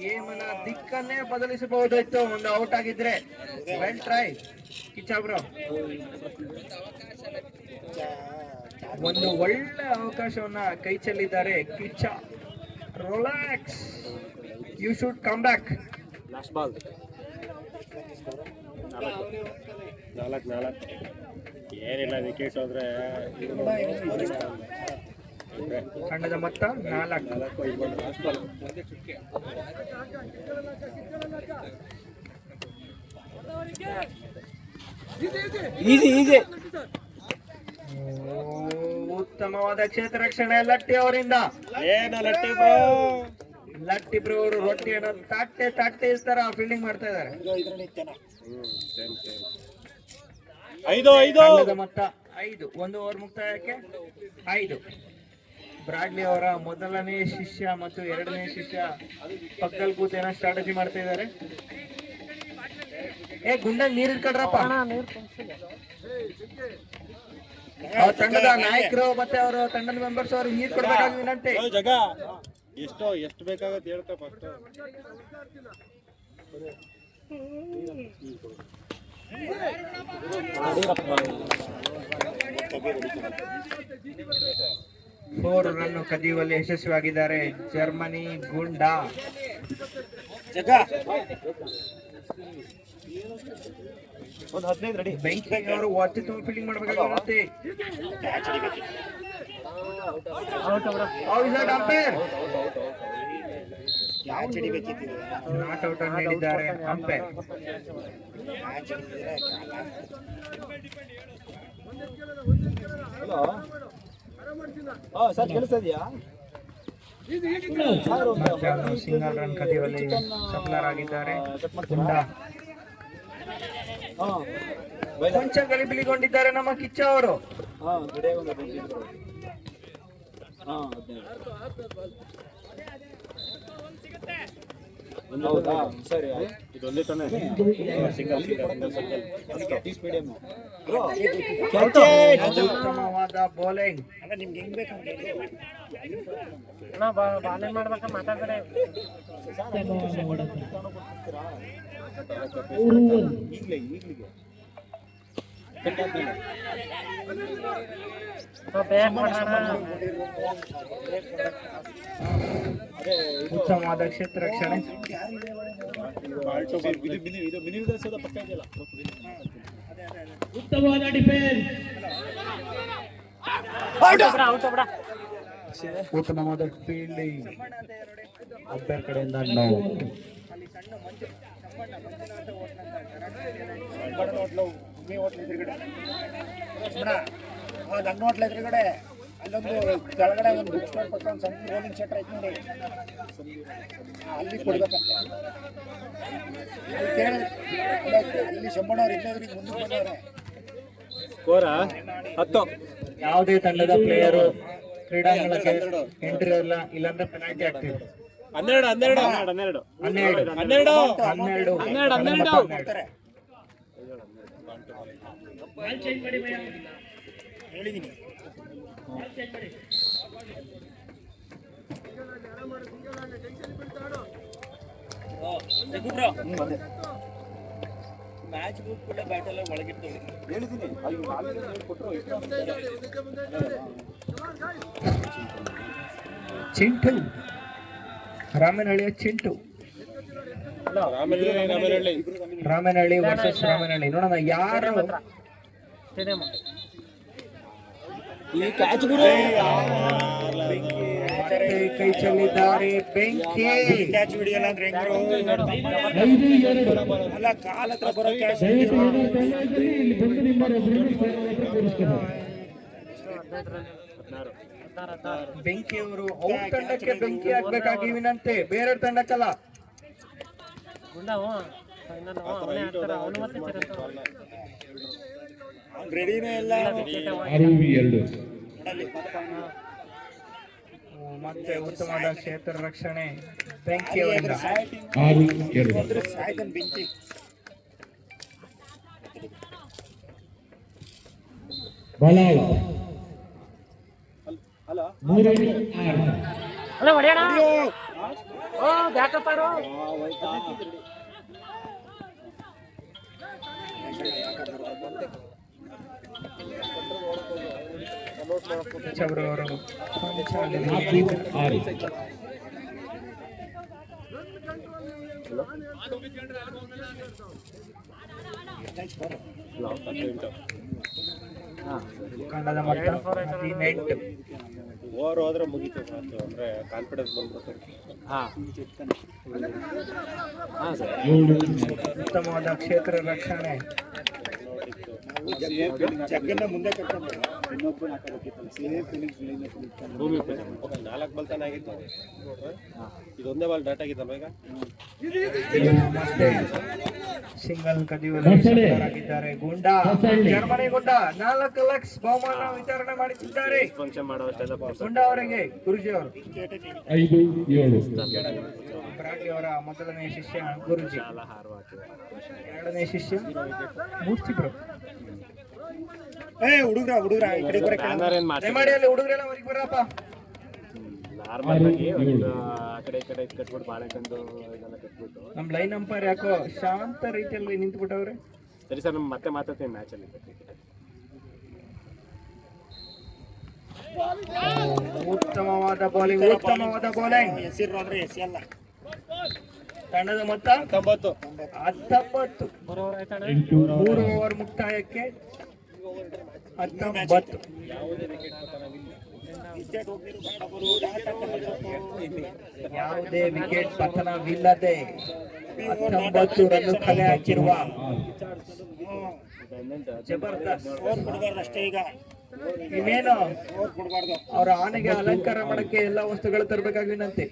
ಗೇಮನ ದಿಕ್ಕನ್ನೇ ಬದಲಿಸಬಹುದಿತ್ತು ಒಂದು ಔಟ್ ಆಗಿದ್ರೆ. Well try Kichcha bro. ಒಂದು ಒಳ್ಳೆ ಅವಕಾಶವನ್ನ ಕೈ ಚೆಲ್ಲಿದ್ದಾರೆ Kichcha. Relax, you should come back. Last ball 4 ಏನಿಲ್ಲ ವಿಕೆಟ್ ಹೋದ್ರೆ ತಂಡದ ಮೊತ್ತ 4. ಉತ್ತಮವಾದ ಕ್ಷೇತ್ರ ರಕ್ಷಣೆ ಲಟ್ಟಿ ಅವರಿಂದ. ಲಟ್ಟಿ ಬ್ರೋ ಅವರು ರೊಟ್ಟಿಯನ್ನು ತಟ್ಟೆ ತರ ಫೀಲ್ಡಿಂಗ್ ಮಾಡ್ತಾ ಇದ್ದಾರೆ. 5 ಮೊತ್ತ 5. 1 ಓವರ್ ಮುಕ್ತಾಯಕ್ಕೆ 5. ಬ್ರಾಡ್ಲಿ ಅವರ ಮೊದಲನೇ ಶಿಷ್ಯ ಮತ್ತು 2ನೇ ಶಿಷ್ಯ ಪಕ್ಕದಲ್ಲಿ ಕೂತು ಏನೋ ಸ್ಟ್ರಾಟಜಿ ಮಾಡ್ತಾ ಇದ್ದಾರೆ. ಗುಂಡ ನೀರ್ ಇಟ್ಕೊಡ್ರಪ್ಪ. ತಂಡದ ನಾಯಕರು ಮತ್ತೆ ಅವರು ತಂಡದ ಮೆಂಬರ್ಸ್ ಅವರು ನೀರ್ ಕೊಡ್ಬೇಕಾಗಿ ವಿನಂತಿ. ಎಷ್ಟು ಬೇಕಾಗತ್ತೆ ಹೇಳ್ತಾ ಫಸ್ಟ್. 4 ರನ್ ಕದಿಯುವಲ್ಲಿ ಯಶಸ್ವಿಯಾಗಿದ್ದಾರೆ ಜರ್ಮನಿ ಗುಂಡ. ಬೆಂಕಿ ಅವರು ವಾಚ್ ಫೀಲ್ಡಿಂಗ್ ಮಾಡಬೇಕಾಗಿರುತ್ತೆ. ನಾಟ್ ಔಟ್ ಅನ್ನು ನೀಡಿದ್ದಾರೆ ಅಂಪೈರ್. ಸಿಂಗಲ್ ರನ್ ಕದಿಯುವಲ್ಲಿ ಸಫಲರಾಗಿದ್ದಾರೆ ಗುಂಡ. ಕೊಂಚ ಗಲಿಬಿಲಿಗೊಂಡಿದ್ದಾರೆ ನಮ್ಮ ಕಿಚ್ಚ ಅವರು. ಉತ್ತಮವಾದ ಬೌಲಿಂಗ್. ಬಾಲಿಂಗ್ ಮಾಡ್ಬೇಕ ಮಾತಾಡ್ಬೇಡ. ಬ್ಯಾಕ್ ಮಾಡೋಣ. ಉತ್ತಮವಾದ ಕ್ಷೇತ್ರ ರಕ್ಷಣೆ. ಉತ್ತಮವಾದ ಡಿಫೆನ್ಸ್. ಔಟ್ ಬಿಡ. ಉತ್ತಮವಾದ ಫೀಲ್ಡಿಂಗ್. ಅಂಪೈರ್ ಕಡೆಯಿಂದ ನಾವು ನನ್ನ ಹೋಟ್ಲ ಎದುರುಗಡೆ ಅಲ್ಲೊಂದು ಕೆಳಗಡೆ ಒಂದು ಬುಕ್ ಸ್ಟೋರ್ ಪಕ್ಕ ಒಂದು ಸಣ್ಣ ರೋಲಿಂಗ್ ಶೆಟ್ರ್ ಐತೆ ನೋಡಿ, ಅಲ್ಲಿ ಕೊಡ್ಬೇಕಂತೆ. ಅಲ್ಲಿ ಶಂಬಣ್ಣವ್ರು ಇಲ್ಲದ್ರಿಗೆ ಮುಂದಕ್ಕೆ ಬಂದವ್ರೆ. ಯಾವುದೇ ತಂಡದ ಪ್ಲೇಯರು ಕ್ರೀಡಾಂಗಣಕ್ಕೆ ಎಂಟ್ರಿ ಇಲ್ಲ, ಇಲ್ಲಾಂದ್ರೆ ಪೆನಾಲ್ಟಿ ಆಗ್ತಿದೆ. 12 ಮಾಡ್ತಾರೆ. ಹೇಳಿದೀನಿ. ಚಿಂಟು, ರಾಮನಹಳ್ಳಿಯ ಚಿಂಟು. ರಾಮನಹಳ್ಳಿ ವರ್ಸಸ್ ರಾಮನಹಳ್ಳಿ. ನೋಡೋಣ ಯಾರು ಸ್ಟೇಡಿಯಂ. ಕೈ ಚೆಲ್ಲಿದ್ದಾರೆ. ಬೆಂಕಿ. ಕ್ಯಾಚ್ ಹಿಡಿಯಲ್ಲ ಅಂದ್ರೆ ಹೆಂಗರು? 5-2. ಅಲ್ಲ, ಕಾಲ ಹತ್ರ ಬರೋ ಕ್ಯಾಚ್ ದಯವಿಟ್ಟು ಏನಾದ್ರು ತೊಂದರೆ ಇದ್ದಲ್ಲಿ ಇಲ್ಲಿ ಬಂದು ನಿಮ್ಮವರೊಬ್ಬರನ್ನು ಕೂರಿಸ್ಕೊಳ್ಳಿ. ಬೆಂಕಿ ಅವರು ಔಟ್ ತಂಡಕ್ಕೆ ಬೆಂಕಿ ಹಾಕ್ಬೇಕಾಗಿ ವಿನಂತಿ, ಬೇರೆ ತಂಡಕ್ಕಲ್ಲ. ರೆಡಿನೇ ಇಲ್ಲ. 6-2. ಮತ್ತೆ ಉತ್ತಮವಾದ ಕ್ಷೇತ್ರ ರಕ್ಷಣೆ ಬೆಂಕಿ ಅವರಿಂದ. 6-2. ಸಾಯ್ತಾನೆ ಬೆಂಕಿ. Ball out. 3-6. ಅಲ್ಲ ಹೊಡೆಯೋಣ. ಓ ಬ್ಯಾಕಪ್ ಆರು. ಚೌರವರು 4-6. ಕಂಡದ ಮೊತ್ತ 18. ಓವರ್ ಹೋದ್ರೆ ಮುಗೀತು ಮಾತು, ಅಂದ್ರೆ ಕಾನ್ಫಿಡೆನ್ಸ್ ಬಂದ್ಬಿಡುತ್ತೆ. ಉತ್ತಮವಾದ ಕ್ಷೇತ್ರ ರಕ್ಷಣೆ. ಜಗ್ಗನ್ನ ಮುಂದೆ ಕರ್ಕೊಂಡು ಭೂಮಿ 4 ಬಾಲ್ ತಾನೇ ಆಗಿತ್ತು, ಇದೊಂದೇ ಬಾಲ್ ಡಾಟ್ ಆಗಿತ್ತಲ್ವ ಈಗ. ಮತ್ತೆ ಸಿಂಗಲ್ ಕದಿಯುವಲ್ಲಿ ಆಗಿದ್ದಾರೆ. ಗುಂಡಾ, ಜರ್ಮನಿ ಗುಂಡಾ 4 ಲಕ್ಷ ಬಹುಮಾನ ವಿತರಣೆ ಮಾಡುತ್ತಿದ್ದಾರೆ. ಫಂಕ್ಷನ್ ಮಾಡೋಷ್ಟೆಲ್ಲ ಗುಂಡಾ ಅವರಿಗೆ ಗುರುಜಿ ಅವರು 5-7. ಬ್ರಾಡಿ ಅವರ ಮೊದಲನೇ ಶಿಷ್ಯ ಗುರುಜಿ, ಎರಡನೇ ಶಿಷ್ಯ ಮೂರ್ತಿ ಬ್ರೋ. ಹುಡುಗ್ರ ಈ ಕಡೆ ಬರಕ್ಕೆ ದಯಮಾಡಿ ಅಲ್ಲಿ ಹುಡುಗರೆಲ್ಲ ಹೊರಗೆ ಬರಪ್ಪ. ನಾರ್ಮಲ್ ಆಗಿ ಆ ಕಡೆ ಈ ಕಡೆ ಕಟ್ಬಿಟ್ಟು ಬಾಳೆಕಂದು ಇದೆಲ್ಲ ಕಟ್ಬಿಟ್ಟು. ನಮ್ ಲೈನ್ ಅಂಪೈರ್ ಯಾಕೋ ಶಾಂತ ರೀತಿಯಲ್ಲಿ ನಿಂತ್ಬಿಟ್ಟವ್ರೆ. ಸರಿ ಸರ್, ಮತ್ತೆ ಮಾತಾಡ್ತೀನಿ ಮ್ಯಾಚ್ ಅಲ್ಲಿ. ಉತ್ತಮವಾದ ಬೌಲಿಂಗ್, ಉತ್ತಮವಾದ ಬೌಲಿಂಗ್. ಹೆಸರು ಅಂದ್ರೆ ಎಸೆಯಲ್ಲ. ತಂಡದ ಮೊತ್ತ 19. 19. 3 ಓವರ್ ಮುಕ್ತಾಯಕ್ಕೆ 19. ಯಾವುದೇ ವಿಕೆಟ್ ಪತನವಿಲ್ಲದೆ 19 ರನ್ ಕಲೆ ಹಾಕಿರುವ ಜಬರ್ದಸ್ತ್. ಅಷ್ಟೇ ಈಗ ಇನ್ನೇನು ಕೊಡಬಾರ್ದು. ಅವರ ಆನೆಗೆ ಅಲಂಕಾರ ಮಾಡಕ್ಕೆ ಎಲ್ಲ ವಸ್ತುಗಳು ತರಬೇಕಾಗಿ ವಿನಂತಿ.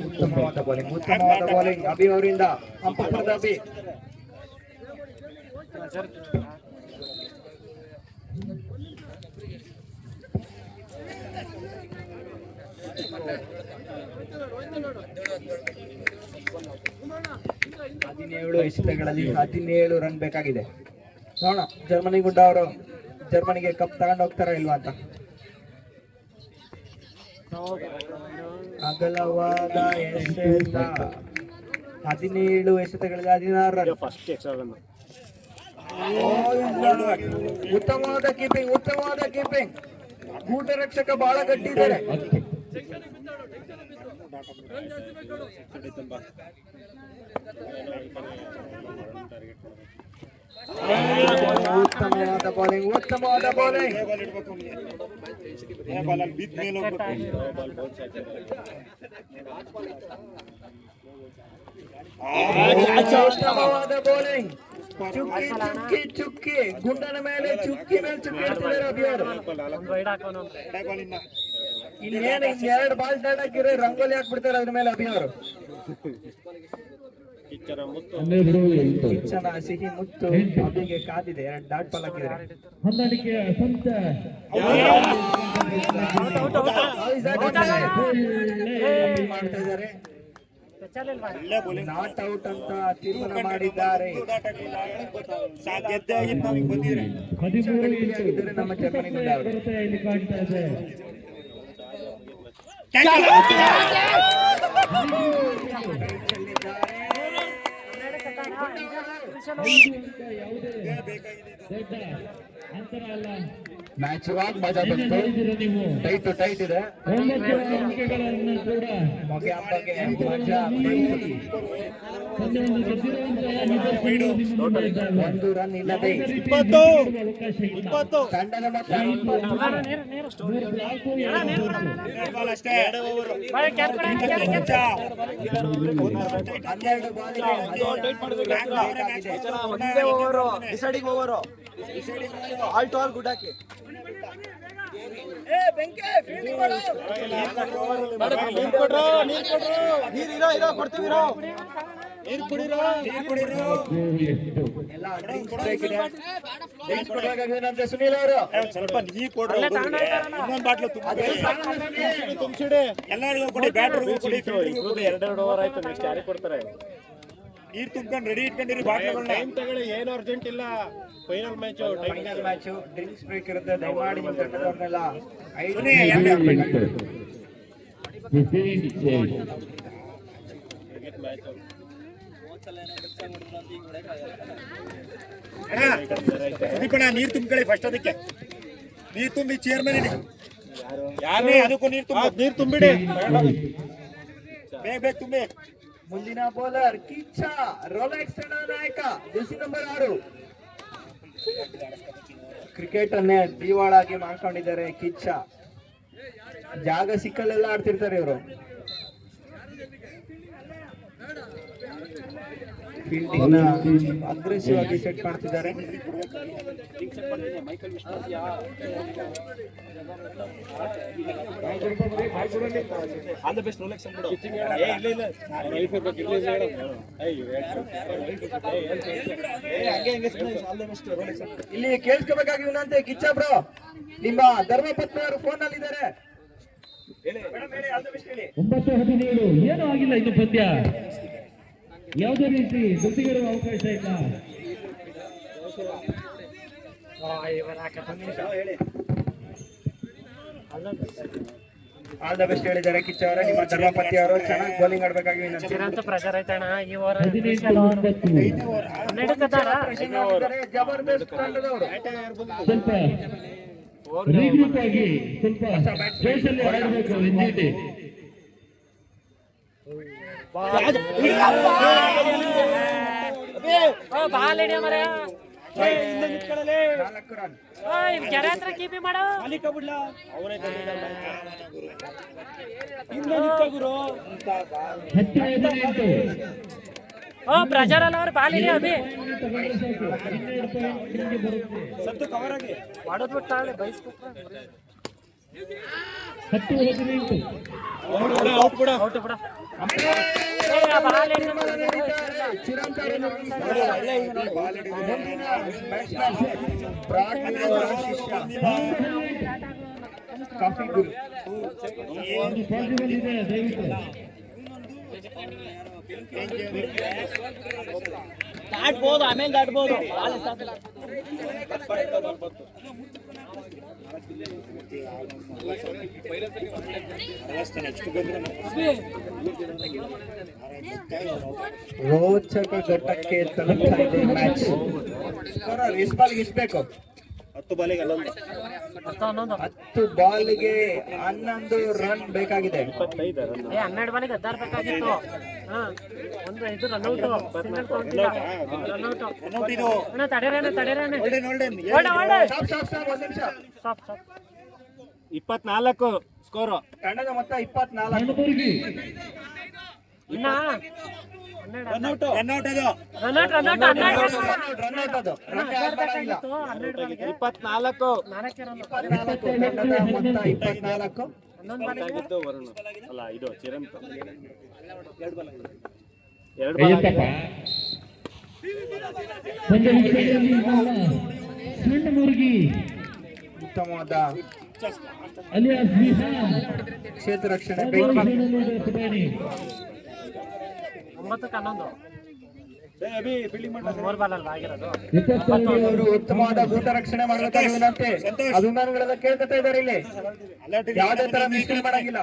ಉತ್ತಮವಾದ ಬೌಲಿಂಗ್, ಉತ್ತಮವಾದ ಬೌಲಿಂಗ್ ಅಭಿ ಅವರಿಂದ. ಹಂಪಪುರದ ಅಭಿ. ಹದಿನೇಳು ಎಸೆತಗಳಲ್ಲಿ 17 ರನ್ ಬೇಕಾಗಿದೆ. ನೋಡೋಣ ಜರ್ಮನಿ ಗುಡ್ಡ ಅವರು ಜರ್ಮನಿಗೆ ಕಪ್ ತಗೊಂಡು ಹೋಗ್ತಾರ ಇಲ್ವಾ ಅಂತ. ಅಗಲವಾದ ಎಸೆತ 17 ಎಸೆತಗಳಿಗೆ 16 ರನ್. ಉತ್ತಮವಾದ ಕೀಪಿಂಗ್ ಗೂಟ ರಕ್ಷಕ ಬಹಳ ಗಟ್ಟಿ ಇದ್ದಾರೆ. ಉತ್ತಮವಾದ ಬೌಲಿಂಗ್ ಉತ್ತಮವಾದ ಬೌಲಿಂಗ್. ಚುಕ್ಕಿ ಗುಂಡನ ಮೇಲೆ ಚುಕ್ಕಿ ಹೇಳ್ತಿದ್ದಾರೆ ಅಭಿಯಾರು. ಇನ್ನೇನು 2 ಬಾಲ್ ದಾಟಾಕಿದ್ರೆ ರಂಗೋಲಿ ಹಾಕ್ಬಿಡ್ತಾರೆ ಅದ್ರ ಮೇಲೆ ಅಭಿಯಾರು. ಕಿಚ್ಚನ ಸಿಹಿ ಮುತ್ತು ಅಭಿಗೆ ಕಾದಿದೆ. 2 ಡಾಟ್ ಬಾಲ್ ಹಾಕಿದ್ದಾರೆ. ಹೊಂದಾಣಿಕೆಯ ಸ್ವಂತ ಮಾಡ್ತಾ ಇದ್ದಾರೆ. ನಾಟ್ ಔಟ್ ಅಂತ ತೀರ್ಮಾನ ಮಾಡಿದ್ದಾರೆ. 13 ನಮ್ಮ ಜರ್ಮನಿ ಇಲ್ಲಿ ಕಾಣ್ತಾ ಇದೆ. ದೊಡ್ಡ ಅಂತರ ಅಲ್ಲ. ಮ್ಯಾಚ್ ಮಜಾ ಬಂತು. ನೀವು ಟೈಟ್ ಇದೆ. 9 ಅಂಕಗಳನ್ನು ಕೂಡ ಮೊಗೆ ಹಬ್ಬಕ್ಕೆ ಮಜಾ. ಪಂದ್ಯವನ್ನು ಗೆದ್ದಿರುವಂತಹ ನಿದರ್ಶನಗಳು ನಿಮ್ಮ ಮುಂದೆ ಇದ್ದಾವೆ. 1 ರನ್ ಇಲ್ಲದೆ ಅವಕಾಶ ಇಲ್ಲ. ತಂಡದ ಮೊತ್ತ 3 ಬ್ಲಾಕು, 2 12 ಬಾಲಿಗೆ ಆಲ್ ಟು ಆಲ್ ಗುಡ್ ಹಾಕಿ. ಎಲ್ಲ ಡ್ರಿಂಕ್ಸ್ ಬ್ರೇಕ್ ಇದೆ. ಡ್ರಿಂಕ್ಸ್ ಕೊಡಬೇಕಾಗಿದೆ ಸುನೀಲ್ ಅವರು. ಸ್ವಲ್ಪ ನೀರು ಕೊಡ್ರಿ. ಇನ್ನೊಂದು ಬಾಟ್ಲು ತುಂಬಿಸಿಡಿ. ಎಲ್ಲರಿಗೂ ಕೊಡಿ, ಬ್ಯಾಟ್ರಿಗೂ ಕೊಡಿ, ಫೀಲ್ಡರ್ಗೂ ಕೊಡಿ. 2 ಓವರ್ ಆಯ್ತು. ನೆಕ್ಸ್ಟ್ ಯಾರಿಗೆ ಕೊಡ್ತಾರೆ? ನೀರು ತುಂಬ್ಕೊಂಡು ರೆಡಿ ಇಟ್ಕೊಂಡಿರಿ ಬಾಟ್ಲುಗಳನ್ನ. ಟೈಮ್ ತಗೊಳ್ಳಿ, ಏನು ಅರ್ಜೆಂಟ್ ಇಲ್ಲ. ಫೈನಲ್ ಮ್ಯಾಚ್ ಡ್ರಿಂಕ್ಸ್ ಬ್ರೇಕ್ ಇರುತ್ತೆ. ದಯಮಾಡಿ ನಿಮ್ಮ ತಂಡದವ್ರನ್ನೆಲ್ಲ ಸುನಿ, ಎಲ್ಲಿ ಹಾಕ್ಬೇಕು? ಸುದೀಪಣ್ಣ ನೀರು ತುಂಬ್ಕೊಳ್ಳಿ ಫಸ್ಟ್. ಅದಕ್ಕೆ ನೀರು ತುಂಬಿ ಚೇರ್ಮನ್ ಇಡಿ. ಯಾರೇ ಅದಕ್ಕೂ ನೀರು ತುಂಬಿಡಿ. ಬೇಗ ತುಂಬಿ. ಮುಂದಿನ ಬೌಲರ್ ಕಿಚ್ಚ ರೋಲೆಕ್ಸ್ ತಂಡದ ನಾಯಕ ಜೆರ್ಸಿ ನಂಬರ್ 6. ಕ್ರಿಕೆಟ್ ಅನ್ನೇ ದಿವಾಳಾಗಿ ಮಾಡ್ಕೊಂಡಿದ್ದಾರೆ ಕಿಚ್ಚ. ಜಾಗ ಸಿಕ್ಕಲ್ಲೆಲ್ಲ ಆಡ್ತಿರ್ತಾರೆ ಇವರು. ಫೀಲ್ಡಿಂಗ್ ಅಗ್ರೆಸಿವ್ ಆಗಿ ಸೆಟ್ ಮಾಡ್ತಿದ್ದಾರೆ. ಇಲ್ಲಿ ಕೇಳಿಸ್ಕೋಬೇಕಾಗಿ ವಿನಂತಿ, ಕಿಚ್ಚ ಬ್ರೋ ನಿಮ್ಮ ಧರ್ಮಪತ್ನಿ ಅವರು ಫೋನ್ ನಲ್ಲಿ ಇದ್ದಾರೆ. 9-17 ಏನೂ ಆಗಿಲ್ಲ ಇನ್ನು ಪಂದ್ಯ. ಯಾವುದೇ ರೀತಿ ದುಡ್ಡಿಗಿರುವ ಅವಕಾಶ ಇಲ್ಲ. ಆಲ್ ದ ಬೆಸ್ಟ್ ಹೇಳಿದ್ದಾರೆ ಕಿಚ್ಚ ಅವರ. ನಿಮ್ಮ ಧರ್ಮಪತಿ ಅವರು ಚೆನ್ನಾಗಿ ಬೌಲಿಂಗ್ ಆಡ್ಬೇಕಾಗಿ ವಿನಂತಿ. ಜಬರ್ದಸ್ತ್ ತಂಡದವರು ಸ್ವಲ್ಪ ರೀಗ್ರೂಪ್ ಆಗಿ ಸ್ವಲ್ಪ ಸ್ಪೇಸಲ್ಲಿ ಆಡಬೇಕು. ಹಿಂದಿದೆ ಬಾಲ್ ಹಿಡಿಯ ಮರ 4 ರನ್. ಕೆರೆ ಹತ್ರ ಕೀಪಿ ಮಾಡು. ಬ್ರಜಾರಲ್ಲ ಅವ್ರು ಬಾಲ್ ಹಿಡಿಯ ಅಭಿ ಮಾಡೋದ್ ಬಿಟ್ಟು ತಾಳೆ ಬಯಸ್ಬಿಟ್ರೆ 10-18 ಔಟ್ ಬಿಡ ಬಾಲ್ ಹಿಡಿಯ ಚಿರಂತನ ಕಾಫಿ ಗುರು ಬಂದಿದೆ. ದಯವಿಟ್ಟು ದಾಟ್ಬೋದು, ಆಮೇಲೆ ದಾಟ್ಬೋದು. ನೆಕ್ಸ್ಟ್ ಬಂದ್ರೆ ರೋಚಕ ಘಟ್ಟಕ್ಕೆ ತಲುಪ್ತಾ ಇದೆ ಮ್ಯಾಚ್. ಬಾಲ್ಗೆ ಇಸ್ಬೇಕು 10 ಬಾಲಿಗೆ 11 10 ಬಾಲ್ಗೆ 11 ರನ್ ಬೇಕಾಗಿದೆ. 12 ಬಾಲಿಗೆ 16 ಬೇಕಾಗಿತ್ತು. ಒಂದು ಇದು ರನ್ಔಟ್ ಸಿಂಗಲ್ ಕೌಂಟ್ ಇಲ್ಲ. ರನ್ಔಟ್ ಇದು ಅಣ್ಣ ತಡೆರೇನೆ ಒಂದ್ ನಿಮಿಷ. Stop 24 score. ತಂಡದ ಮೊತ್ತ 24. ಇನ್ನ ರನ್ಔಟ್ ಅದು ರನ್ಔಟ್ ರನ್ ಔಟ್ ಅದು ರನ್ ಇಲ್ಲ. 12 ಬಾಲಿಗೆ 24 4 ರನ್. 14 ತಂಡದ ಮೊತ್ತ 24. 11 ಬಾಲಿಗೆ ಅಲ್ಲ ಇದು ಚಿರಂತ 2 ಬಾಲ್ ಅಯ್ಯಪ್ಪ ಪಂದ್ಯ ಮುಕ್ತಾಯದಲ್ಲಿ ಸಣ್ಣ ಮುರುಗಿ ಉತ್ತಮವಾದ ಅಲಿಯಾಸ್ ನಿಹಾನ್ ಕ್ಷೇತ್ರ ರಕ್ಷಣೆ 9ಕ್ಕೆ 11 3 ಬಾಲಲ್ಲಿ ಆಗಿರೋದು. ಅವರು ಉತ್ತಮವಾದ ಗೂಟ ರಕ್ಷಣೆ ಮಾಡಬೇಕಾಗಿರುವಂತೆ ಅಭಿಮಾನಿಗಳೆಲ್ಲ ಕೇಳ್ಕೊತಾ ಇದ್ದಾರೆ. ಇಲ್ಲಿ ಯಾವುದೇ ತರ ಮಿಸ್ಟೇಕ್ ಮಾಡಂಗಿಲ್ಲ.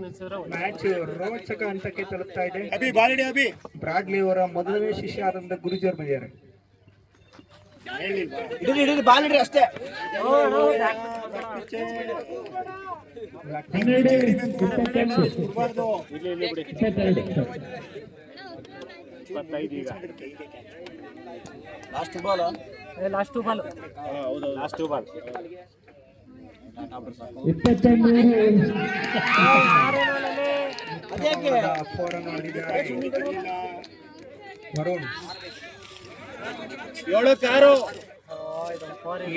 ನಿಲ್ಸಿದ್ರೆ ಮ್ಯಾಚ್ ರೋಚಕ ಹಂತಕ್ಕೆ ತಲುಪ್ತಾ ಇದೆ. ಅಭಿ ಬ್ರಾಡ್ಲಿ ಅವರ ಮೊದಲನೇ ಶಿಷ್ಯ ಆದಂತ ಗುರುಜಿಯವರು ಬಂದಿದ್ದಾರೆ. ಬಾಲ್ ಇಡ್ರಿ ಅಷ್ಟೇ. 25 ಈಗ ಲಾಸ್ಟ್ ಬಾಲ್ ಲಾಸ್ಟ್ 2 ಬಾಲ್. ಹೌದು ಲಾಸ್ಟ್ 2 ಬಾಲ್ 23 ಫೋರ್ ಅನ್ನು ಹೊಡೆದಿದ್ದಾರೆ ವರುಣ್.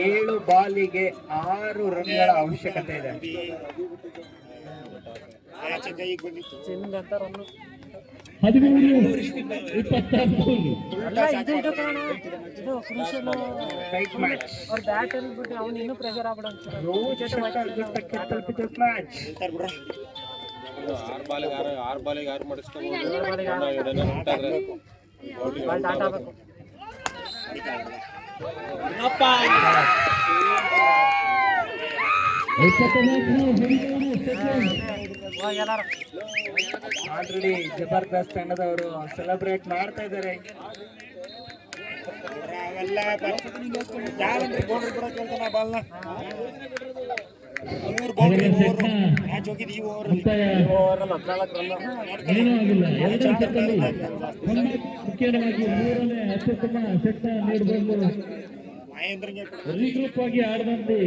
7 ಬಾಲಿಗೆ 6 ರನ್ಗಳ ಅವಶ್ಯಕತೆ ಇದೆ. ಚಿನ್ನ ಅಂತ ರನ್ನು 13-23 ಅಲ್ಲ ಇದು ಕಾರಣ ಇದು ಕ್ರೂಷಿಯಲ್. Tight match. ಅವ್ರ ಬ್ಯಾಟ್ ಅಲ್ಲಿ ಬಿಟ್ಟು ಅವ್ನು ಇನ್ನೂ ಪ್ರೆಷರ್ ಆಗ್ಬಿಡ ರೋಚಕ ಘಟ್ಟಕ್ಕೆ ತಲುಪಿದ ಮ್ಯಾಚ್. 6 ಬಾಲಿಗೆ 6 ಮಾಡಿಸ್ಕೋಬಹುದು. ಬಾಲ್ ದಾಟ ಆಗಬೇಕು. ಎಲ್ಲಾರು ಆಲ್ರೆಡಿ ಜಬರ್ದಸ್ತ್ ತಂಡದವರು ಸೆಲೆಬ್ರೇಟ್ ಮಾಡ್ತಾ ಇದ್ದಾರೆ. ಏನೂ ಆಗಿಲ್ಲ. 2 ಸೆಟ್ಟಲ್ಲಿ ಮುಖ್ಯವಾಗಿ 3ನೇ ಅತ್ಯುತ್ತಮ ಸೆಟ್ ನೀಡಬಹುದು. ರೀಗ್ರೂಪ್ ಆಗಿ ಆಡದಂತೆ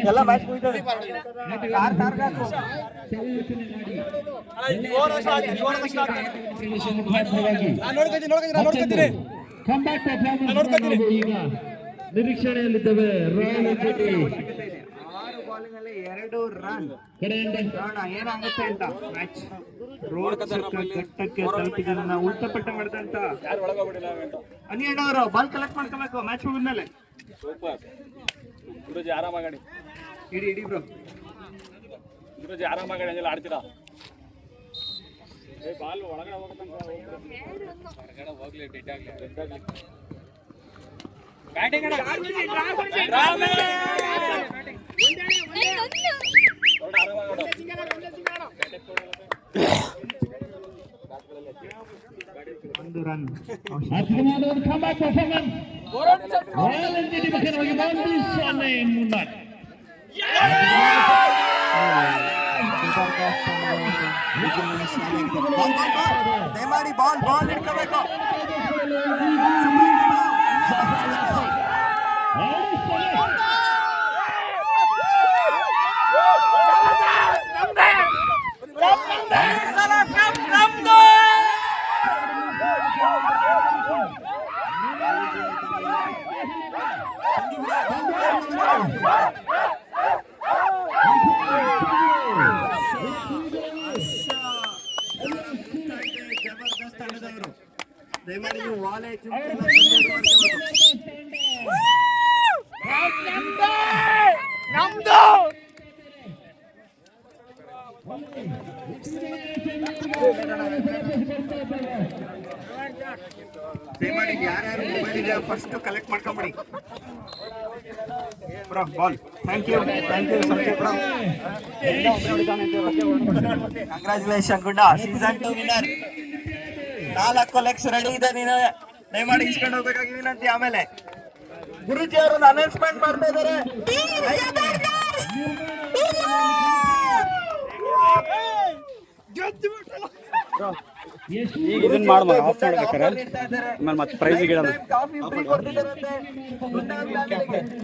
ಎಲ್ಲ ಮ್ಯಾಚ್ ಮುಗಿತದೆ. ಕಾಂಬ್ಯಾಟ್ ಪರ್ಫಾರ್ಮೆನ್ಸ್ ಈಗ ನಿರೀಕ್ಷಣೆಯಲ್ಲಿದ್ದೇವೆ. ರಾಯಲ್ ಎನ್ಫೀಲ್ಡ್ 6 ಬಾಲಿನಲ್ಲಿ 2 ರನ್. ಕಡೆಯಿಂದ ನೋಡೋಣ ಏನಾಗುತ್ತೆ ಅಂತ. ಮ್ಯಾಚ್ ರೋಚಕ ಘಟ್ಟಕ್ಕೆ ತಲುಪಿದ್ದನ್ನ ಉಲ್ಟಪಟ್ಟ ಮಾಡಿದಂತ ಅನಿಯಣ್ಣ ಅವರು ಬಾಲ್ ಕಲೆಕ್ಟ್ ಮಾಡ್ಕೋಬೇಕು ಮ್ಯಾಚ್ ಮುಗಿದ್ಮೇಲೆ. ಗುರುಜಿ ಆರಾಮಾಗಡಿ ಇಡಿ ಬ್ರೋ. ಗುರುಜಿ ಆರಾಮಾಗಡಿ ಹಂಗೆಲ್ಲ ಆಡ್ತೀರಾ? ಬಾಲ್ ಒಳಗಡೆ ಹೋಗ್ಲಿ ಡೆಡ್ ಆಗ್ಲಿ ಬ್ಯಾಟಿಂಗ್ ಒಂದು ರನ್. ಅರ್ಥವಾದ ಒಂದು ಕಾಂಬ್ಯಾಟ್ ಪರ್ಫಾರ್ಮೆನ್ಸ್. ರಾಯಲ್ ಎನ್ಫೀಲ್ಡ್ ಪಕ್ಷವಾಗಿ ಬಾಂಬಿ ಮುನ್ನಾಡಿ ದಯಮಾಡಿ ಬಾಲ್ ಇಟ್ಕೋಬೇಕು. ಜಬರ್ದಸ್ತ್ ತಂಡದವರು ದಯಮಾಡಿ ನೀವು ವಾಲೆ ದಯಮಾಡಿ ಯಾರ್ಯಾರು ಮೊಬೈಲ್ ಇದೆ ಫಸ್ಟ್ ಕಲೆಕ್ಟ್ ಮಾಡ್ಕೊಂಬಿಡಿ bro ball. Thank you Sandeep bro. Congratulation Gudda, season 2 winner. 4 legs ready ಇದೆ, ನೀನು ದಯಮಾಡಿ ಇಸ್ಕೊಂಡು ಹೋಗ್ಬೇಕಾಗಿ ವಿನಂತಿ. ಆಮೇಲೆ ಗುರುಜಿ ಅವರು ಅನೌನ್ಸ್ಮೆಂಟ್ ಮಾಡ್ತಾ ಇದ್ದಾರೆ. ಈಗ ಇದನ್ನ ಆಫ್ ಮಾಡ್ಬೇಕಾರೆ ಆಮೇಲೆ ಮತ್ತೆ ಪ್ರೈಸ್ ಗಿಡಲ್ಲ ಕಾಫಿ ಫ್ರೀ ಕೊಡ್ತಿದ್ದಾರಂತೆ.